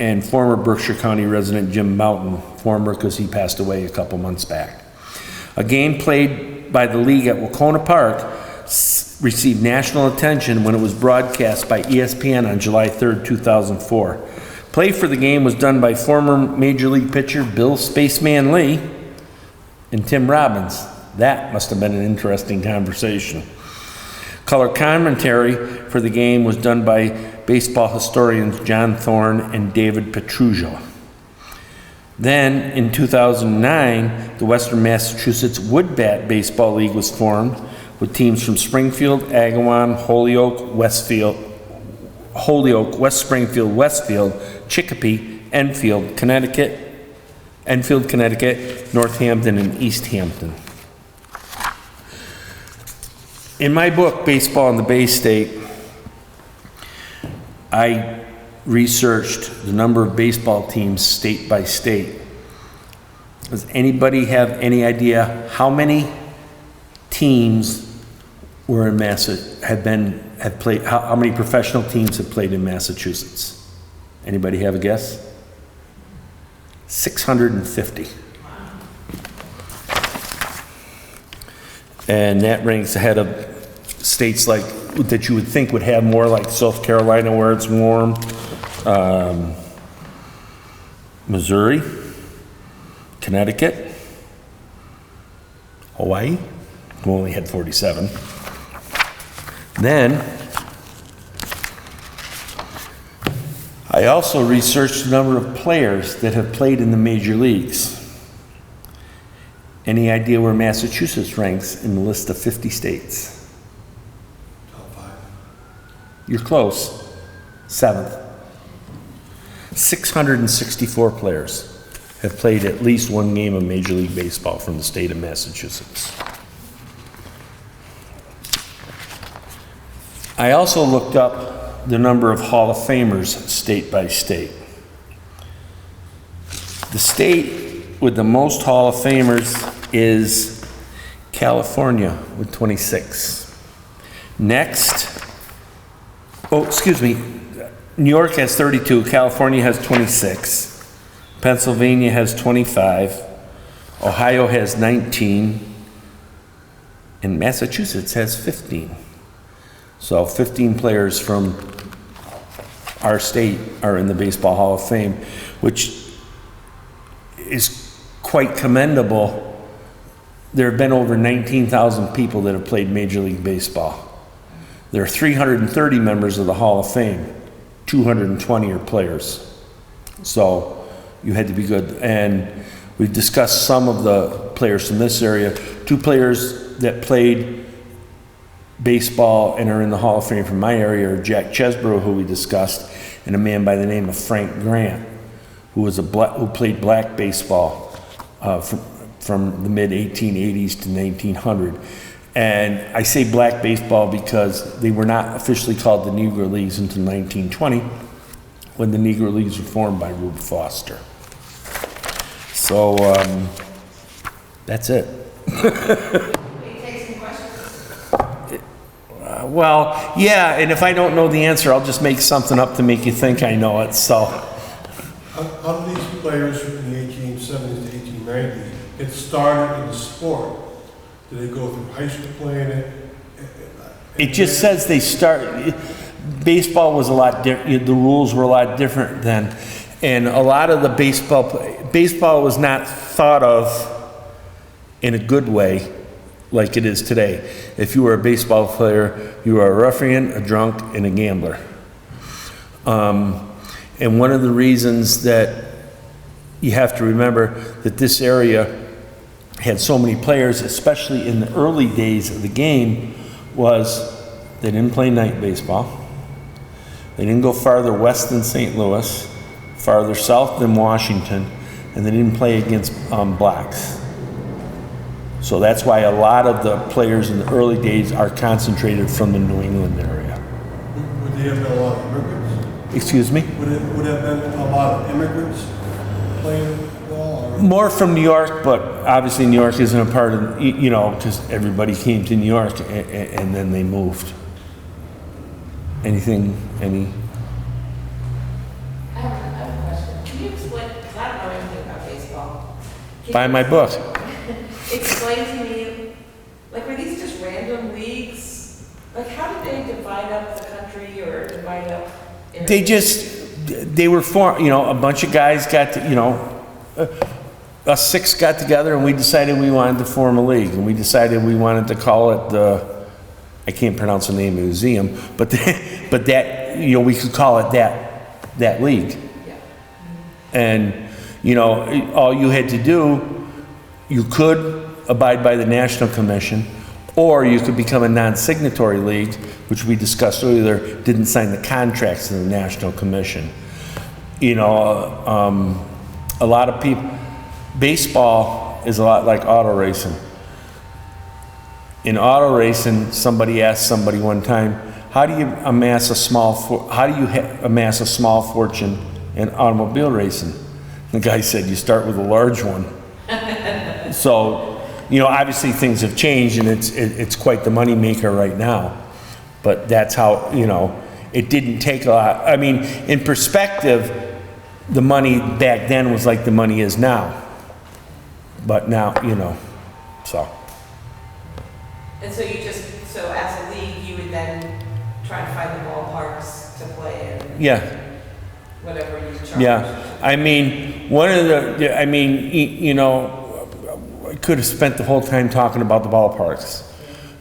and former Berkshire County resident Jim Mountain, former because he passed away a couple months back. A game played by the league at Wacona Park received national attention when it was broadcast by ESPN on July 3rd, 2004. Play for the game was done by former Major League pitcher Bill Spaceman Lee and Tim Robbins. That must have been an interesting conversation. Color commentary for the game was done by baseball historians John Thorne and David Petruzzo. Then, in 2009, the Western Massachusetts Woodbat Baseball League was formed with teams from Springfield, Agawam, Holyoke, West Springfield, Westfield, Chicopee, Enfield, Connecticut, Northampton, and East Hampton. In my book, Baseball in the Bay State, I researched the number of baseball teams state by state. Does anybody have any idea how many teams were in how many professional teams have played in Massachusetts? Anybody have a guess? 650. And that ranks ahead of states like, that you would think would have more, like South Carolina where it's warm, Missouri, Connecticut, Hawaii, who only had 47. Then, I also researched the number of players that have played in the major leagues. Any idea where Massachusetts ranks in the list of 50 states? Top 5. You're close. 7th. 664 players have played at least one game of Major League Baseball from the state of Massachusetts. I also looked up the number of Hall of Famers state by state. The state with the most Hall of Famers is California with 26. Next, New York has 32, California has 26, Pennsylvania has 25, Ohio has 19, and Massachusetts has 15. So 15 players from our state are in the Baseball Hall of Fame, which is quite commendable. There have been over 19,000 people that have played Major League Baseball. There are 330 members of the Hall of Fame. 220 are players. So you had to be good. And we've discussed some of the players from this area. 2 players that played baseball and are in the Hall of Fame from my area are Jack Chesbrough, who we discussed, and a man by the name of Frank Grant, who played black baseball from the mid-1880s to 1900. And I say black baseball because they were not officially called the Negro Leagues until 1920, when the Negro Leagues were formed by Rube Foster. So that's it. Well, yeah, and if I don't know the answer, I'll just make something up to make you think I know it, so. How do these players from the 1870s to 1890s get started in the sport? Do they go through high school playing it? It just says they start, baseball was a lot different, the rules were a lot different then, and a lot of the baseball was not thought of in a good way like it is today. If you were a baseball player, you were a ruffian, a drunk, and a gambler. And one of the reasons that you have to remember that this area had so many players, especially in the early days of the game, was they didn't play night baseball. They didn't go farther west than St. Louis, farther south than Washington, and they didn't play against blacks. So that's why a lot of the players in the early days are concentrated from the New England area. Would they have been a lot of immigrants? Excuse me? Would have been a lot of immigrants playing ball? More from New York, but obviously New York isn't a part of, because everybody came to New York and then they moved. Any? I have a question. Can you explain, because I don't know anything about baseball. Buy my book. Explain to me, like, were these just random leagues? Like, how did they divide up the country or divide up? They were formed, a bunch of guys got to, us 6 got together and we decided we wanted to form a league. And we decided we wanted to call it I can't pronounce the name of the museum, but that, we could call it that league. Yeah. And, all you had to do, you could abide by the National Commission, or you could become a non-signatory league, which we discussed earlier, didn't sign the contracts to the National Commission. A lot of people, baseball is a lot like auto racing. In auto racing, somebody asked somebody one time, how do you amass a small fortune in automobile racing? The guy said, you start with a large one. So, obviously things have changed and it's quite the money maker right now. But that's how, it didn't take a lot. I mean, in perspective, the money back then was like the money is now. But now, so. And so so as a league, you would then try to find the ballparks to play in? Yeah. Whatever you charge? Yeah. I mean, I could have spent the whole time talking about the ballparks.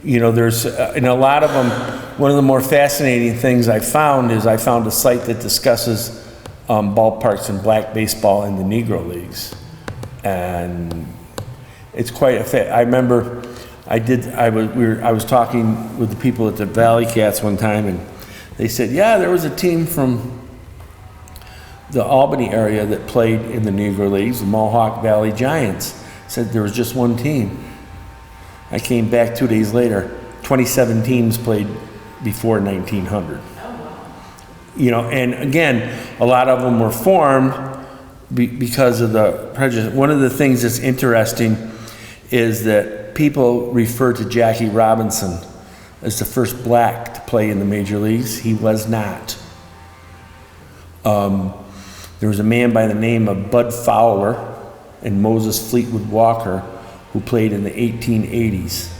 There's, in a lot of them, one of the more fascinating things I found is I found a site that discusses ballparks in black baseball in the Negro Leagues. And it's quite a fit. I remember I was talking with the people at the Valley Cats one time, and they said, yeah, there was a team from the Albany area that played in the Negro Leagues, the Mohawk Valley Giants. Said there was just one team. I came back 2 days later, 27 teams played before 1900. Oh, wow. And again, a lot of them were formed because of the prejudice. One of the things that's interesting is that people refer to Jackie Robinson as the first black to play in the major leagues. He was not. There was a man by the name of Bud Fowler and Moses Fleetwood Walker who played in the 1880s.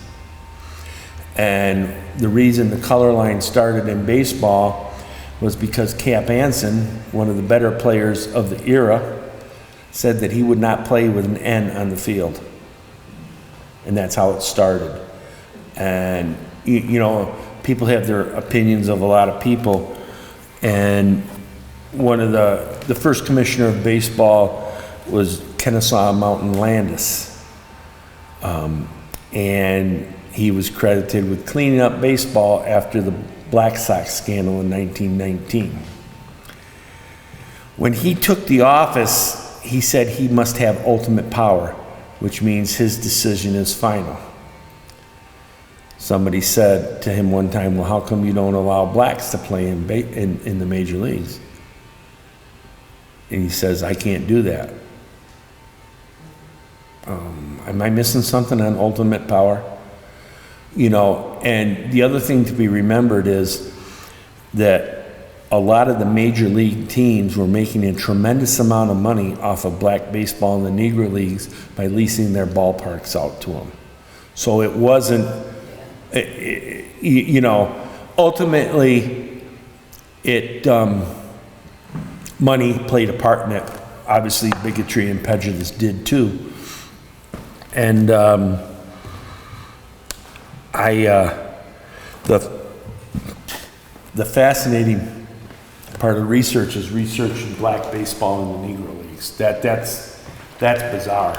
And the reason the color line started in baseball was because Cap Anson, one of the better players of the era, said that he would not play with an N on the field. And that's how it started. And, people have their opinions of a lot of people. And one of the first commissioner of baseball was Kennesaw Mountain Landis. And he was credited with cleaning up baseball after the Black Sox scandal in 1919. When he took the office, he said he must have ultimate power, which means his decision is final. Somebody said to him one time, well, how come you don't allow blacks to play in the major leagues? And he says, I can't do that. Am I missing something on ultimate power? And the other thing to be remembered is that a lot of the major league teams were making a tremendous amount of money off of black baseball in the Negro Leagues by leasing their ballparks out to them. So it wasn't, ultimately money played a part in it. Obviously bigotry and prejudice did too. And the fascinating part of research is researching black baseball in the Negro Leagues. That's bizarre.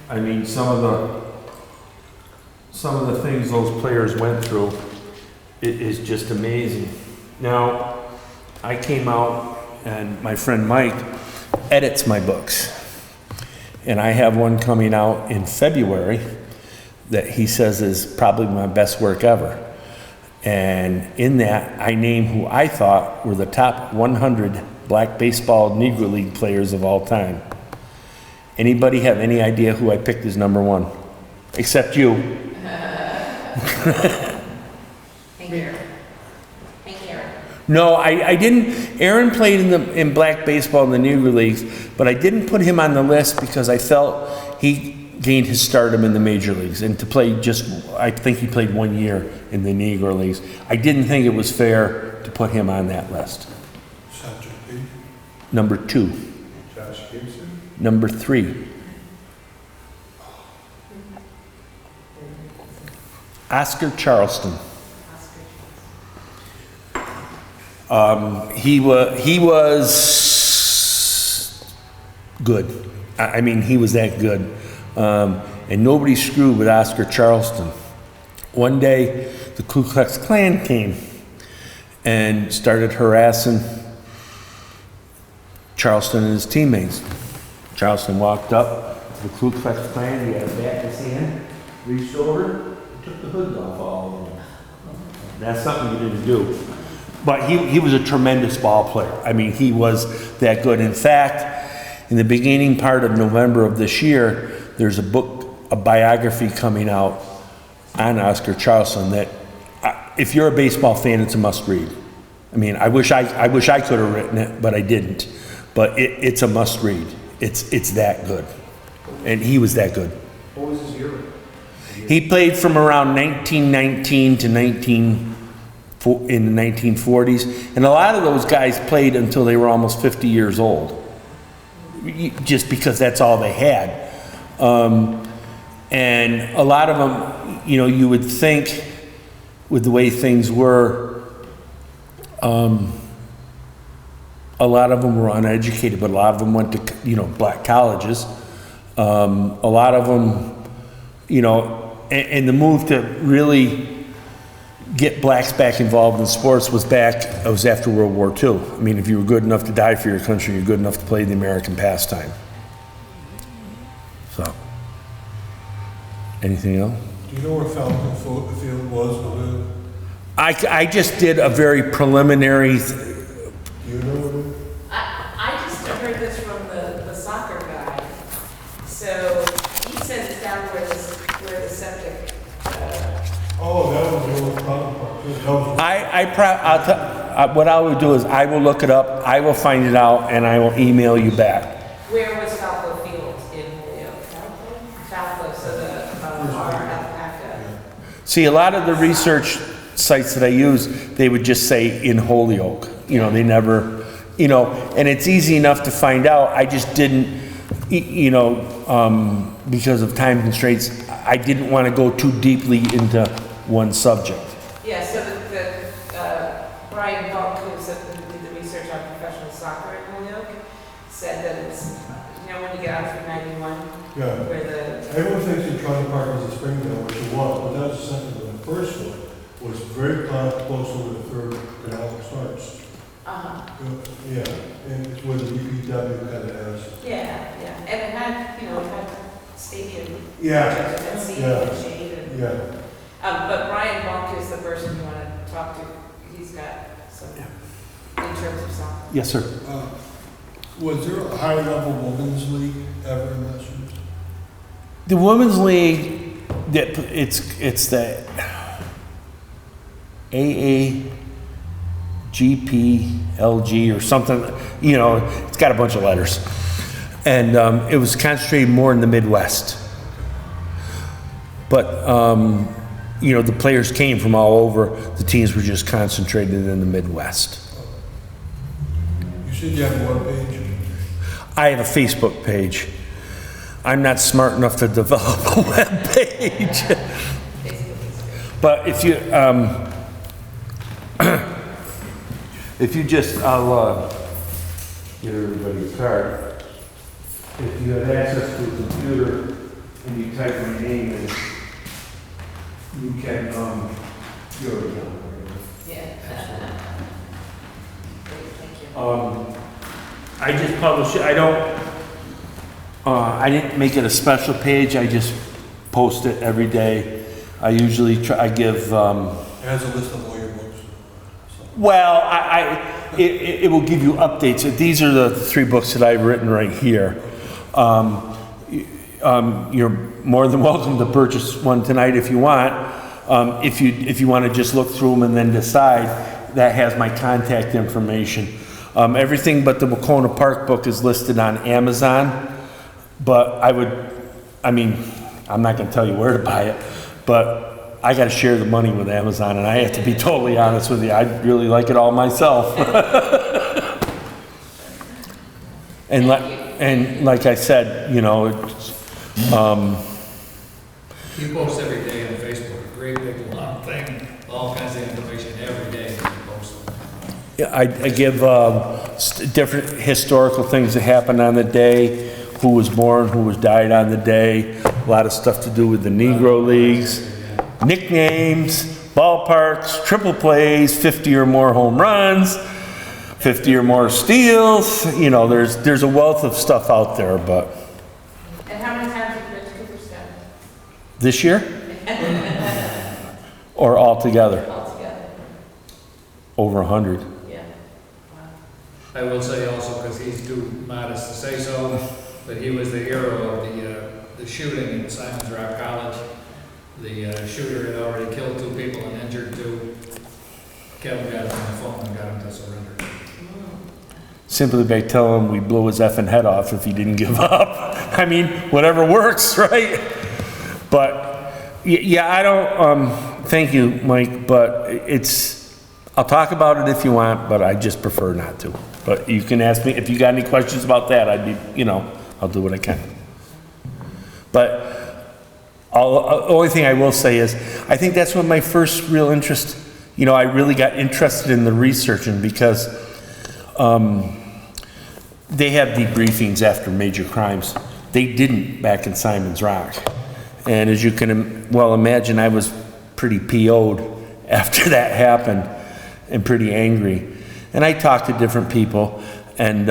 I mean, some of the things those players went through is just amazing. Now, I came out and my friend Mike edits my books. And I have one coming out in February that he says is probably my best work ever. And in that, I name who I thought were the top 100 black baseball Negro League players of all time. Anybody have any idea who I picked as number one? Except you. Thank you. No, I didn't. Aaron played in black baseball in the Negro Leagues, but I didn't put him on the list because I felt he gained his stardom in the major leagues. And to play I think he played 1 year in the Negro Leagues. I didn't think it was fair to put him on that list. Sancho P. Number 2. Josh Gibson. Number 3. Oscar Charleston. He was good. I mean, he was that good. And nobody screwed with Oscar Charleston. One day, the Ku Klux Klan came and started harassing Charleston and his teammates. Charleston walked up to the Ku Klux Klan, he had a bat in his hand, reached over, and took the hood off all of them. That's something you didn't do. But he was a tremendous ball player. I mean, he was that good. In fact, in the beginning part of November of this year, there's a biography coming out on Oscar Charleston that, if you're a baseball fan, it's a must read. I mean, I wish I could have written it, but I didn't. But it's a must read. It's that good. And he was that good. What was his year? He played from around 1919 to in the 1940s, and a lot of those guys played until they were almost 50 years old, just because that's all they had. And a lot of them, you know, you would think with the way things were, a lot of them were uneducated, but a lot of them went to, you know, black colleges. A lot of them, you know, and the move to really get blacks back involved in sports was after World War II. I mean, if you were good enough to die for your country, you're good enough to play the American pastime. So, anything else? Do you know where Falcon Field was? I just did a very preliminary. Do you know where? I just heard this from the soccer guy. So he said it's down where the septic. Oh, that was the old Falcon Park. What I would do is I will look it up, I will find it out, and I will email you back. Where was Falco Field in Holyoke? Falco, so the alpaca. See, a lot of the research sites that I use, they would just say in Holyoke. You know, they never, you know, and it's easy enough to find out. I just didn't, you know, because of time constraints, I didn't want to go too deeply into one subject. Yeah, so Brian Bulk, who did the research on professional soccer in Holyoke, said that it's, you know, when you get out through 91, Yeah. where Everyone thinks that Charlie Park is in Springfield, which it was, but that was the second one. The first one was very close to where the third canal starts. Yeah, and it's where the DPW kind of has. Yeah, and it had, you know, it had stadium. Yeah. And stadium shade. And, Yeah. but Brian Bulk is the person you want to talk to. He's got some, in terms of soccer. Yes, sir. Was there a high-level women's league ever in Massachusetts? The women's league, it's the AAGPLG or something, you know, it's got a bunch of letters. And it was concentrated more in the Midwest. But, you know, the players came from all over. The teams were just concentrated in the Midwest. You said you have one page? I have a Facebook page. I'm not smart enough to develop a web page. But if you just, I'll give everybody a card. If you have access to a computer and you type my name in, you can, you're done. Yeah. Thank you. I just publish it. I didn't make it a special page. I just post it every day. I usually try, It has a list of all your books. well, it will give you updates. These are the 3 books that I've written right here. You're more than welcome to purchase one tonight if you want. If you want to just look through them and then decide, that has my contact information. Everything but the Wacona Park book is listed on Amazon, but I'm not going to tell you where to buy it, but I got to share the money with Amazon, and I have to be totally honest with you, I really like it all myself. And like I said, you know, You post every day on Facebook, a great big long thing, all kinds of information every day you post. I give different historical things that happened on the day, who was born, who was died on the day, a lot of stuff to do with the Negro Leagues, nicknames, ballparks, triple plays, 50 or more home runs, 50 or more steals. You know, there's a wealth of stuff out there, but. And how many times have you been to Cooperstown? This year? Or altogether? Altogether. Over 100. Yeah. Wow. I will say also, because he's too modest to say so, but he was the hero of the shooting in Simons Rock College. The shooter had already killed 2 people and injured 2. Kevin got him on the phone and got him to surrender. Simply by telling him we blew his effing head off if he didn't give up. I mean, whatever works, right? But Yeah, I don't, thank you, Mike, but I'll talk about it if you want, but I just prefer not to. But you can ask me, if you got any questions about that, I'd be, I'll do what I can. But the only thing I will say is, I think that's when my first real interest, I really got interested in the researching because they have debriefings after major crimes. They didn't back in Simon's Rock. And as you can well imagine, I was pretty PO'd after that happened and pretty angry. And I talked to different people, and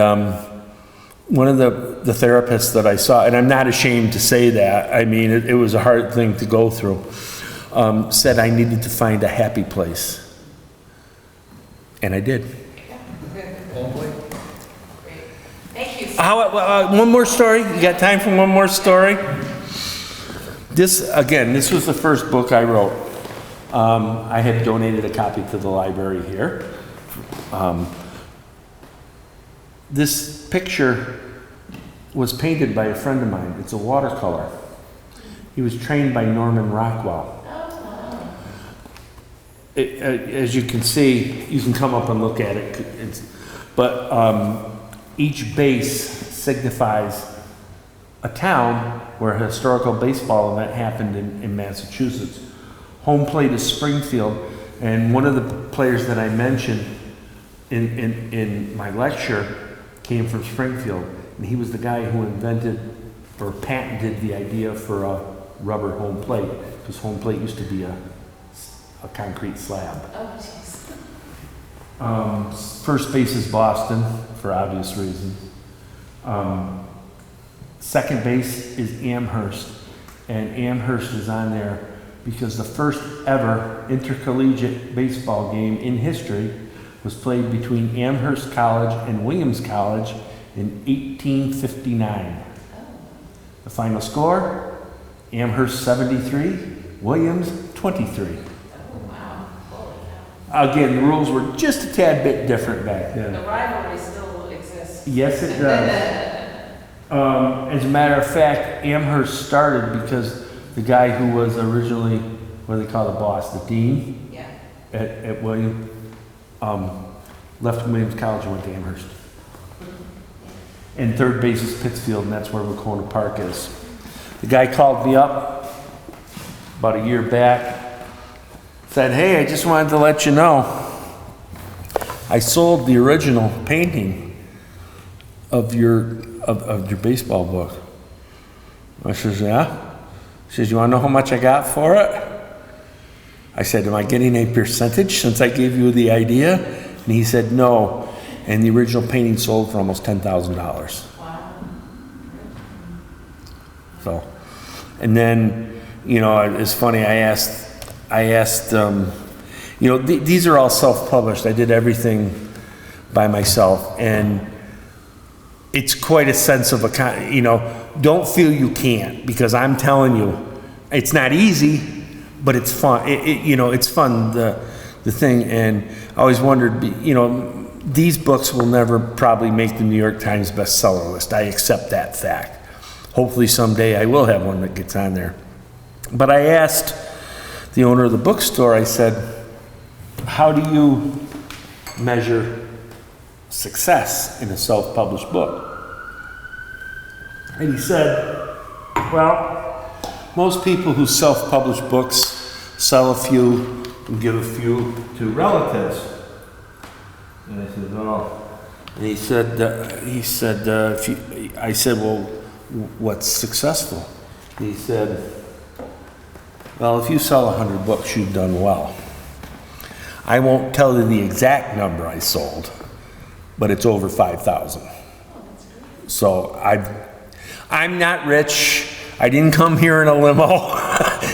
one of the therapists that I saw, and I'm not ashamed to say that, I mean, it was a hard thing to go through, said I needed to find a happy place. And I did. Thank you. One more story? You got time for one more story? This was the first book I wrote. I had donated a copy to the library here. This picture was painted by a friend of mine. It's a watercolor. He was trained by Norman Rockwell. As you can see, you can come up and look at it. But each base signifies a town where a historical baseball event happened in Massachusetts. Home plate is Springfield, and one of the players that I mentioned in my lecture came from Springfield, and he was the guy who invented or patented the idea for a rubber home plate, because home plate used to be a concrete slab. Oh, jeez. First base is Boston, for obvious reasons. Second base is Amherst, and Amherst is on there because the first ever intercollegiate baseball game in history was played between Amherst College and Williams College in 1859. The final score, Amherst 73, Williams 23. Oh, wow. Holy cow. Again, the rules were just a tad bit different back then. The rivalry still exists. Yes, it does. As a matter of fact, Amherst started because the guy who was originally, what do they call the boss, the dean Yeah. at Williams, left Williams College and went to Amherst. And third base is Pittsfield, and that's where Wacona Park is. The guy called me up about a year back, said, "Hey, I just wanted to let you know, I sold the original painting of your baseball book." I says, "Yeah?" He says, "You want to know how much I got for it?" I said, "Am I getting a percentage since I gave you the idea?" And he said, "No." And the original painting sold for almost $10,000. Wow. So, and then, it's funny, I asked, these are all self-published. I did everything by myself, and it's quite a sense of don't feel you can't, because I'm telling you, it's not easy, but it's fun. It's fun, the thing. And I always wondered, these books will never probably make the New York Times bestseller list. I accept that fact. Hopefully someday I will have one that gets on there. But I asked the owner of the bookstore, I said, "How do you measure success in a self-published book?" And he said, "Well, most people who self-publish books sell a few and give a few to relatives." And I said, "Oh." And he said, I said, "Well, what's successful?" He said, "Well, if you sell 100 books, you've done well. I won't tell you the exact number I sold, but it's over 5,000. So I'm not rich. I didn't come here in a limo,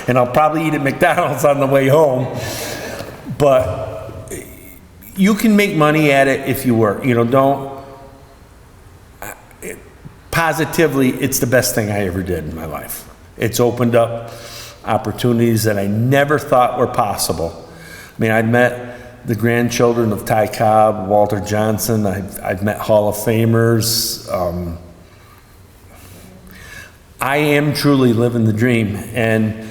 and I'll probably eat at McDonald's on the way home. But you can make money at it if you work. Positively, it's the best thing I ever did in my life. It's opened up opportunities that I never thought were possible. I mean, I'd met the grandchildren of Ty Cobb, Walter Johnson. I've met Hall of Famers. I am truly living the dream. And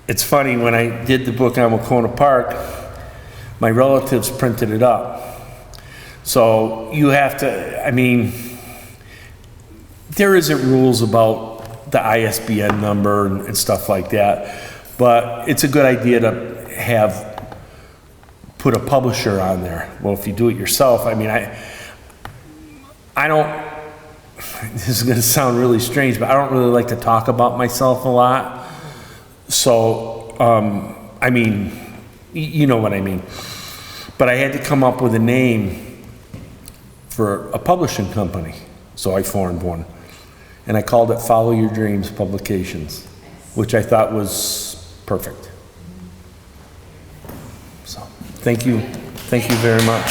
it's funny, when I did the book on Wacona Park, my relatives printed it up. So you have to, I mean, there isn't rules about the ISBN number and stuff like that, but it's a good idea to put a publisher on there. Well, if you do it yourself, I mean, I don't, this is going to sound really strange, but I don't really like to talk about myself a lot. So, I mean, you know what I mean. But I had to come up with a name for a publishing company. So I formed one. And I called it Follow Your Dreams Publications, which I thought was perfect. So, thank you. Thank you very much.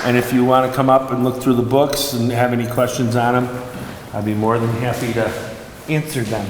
And if you want to come up and look through the books and have any questions on them, I'd be more than happy to answer them.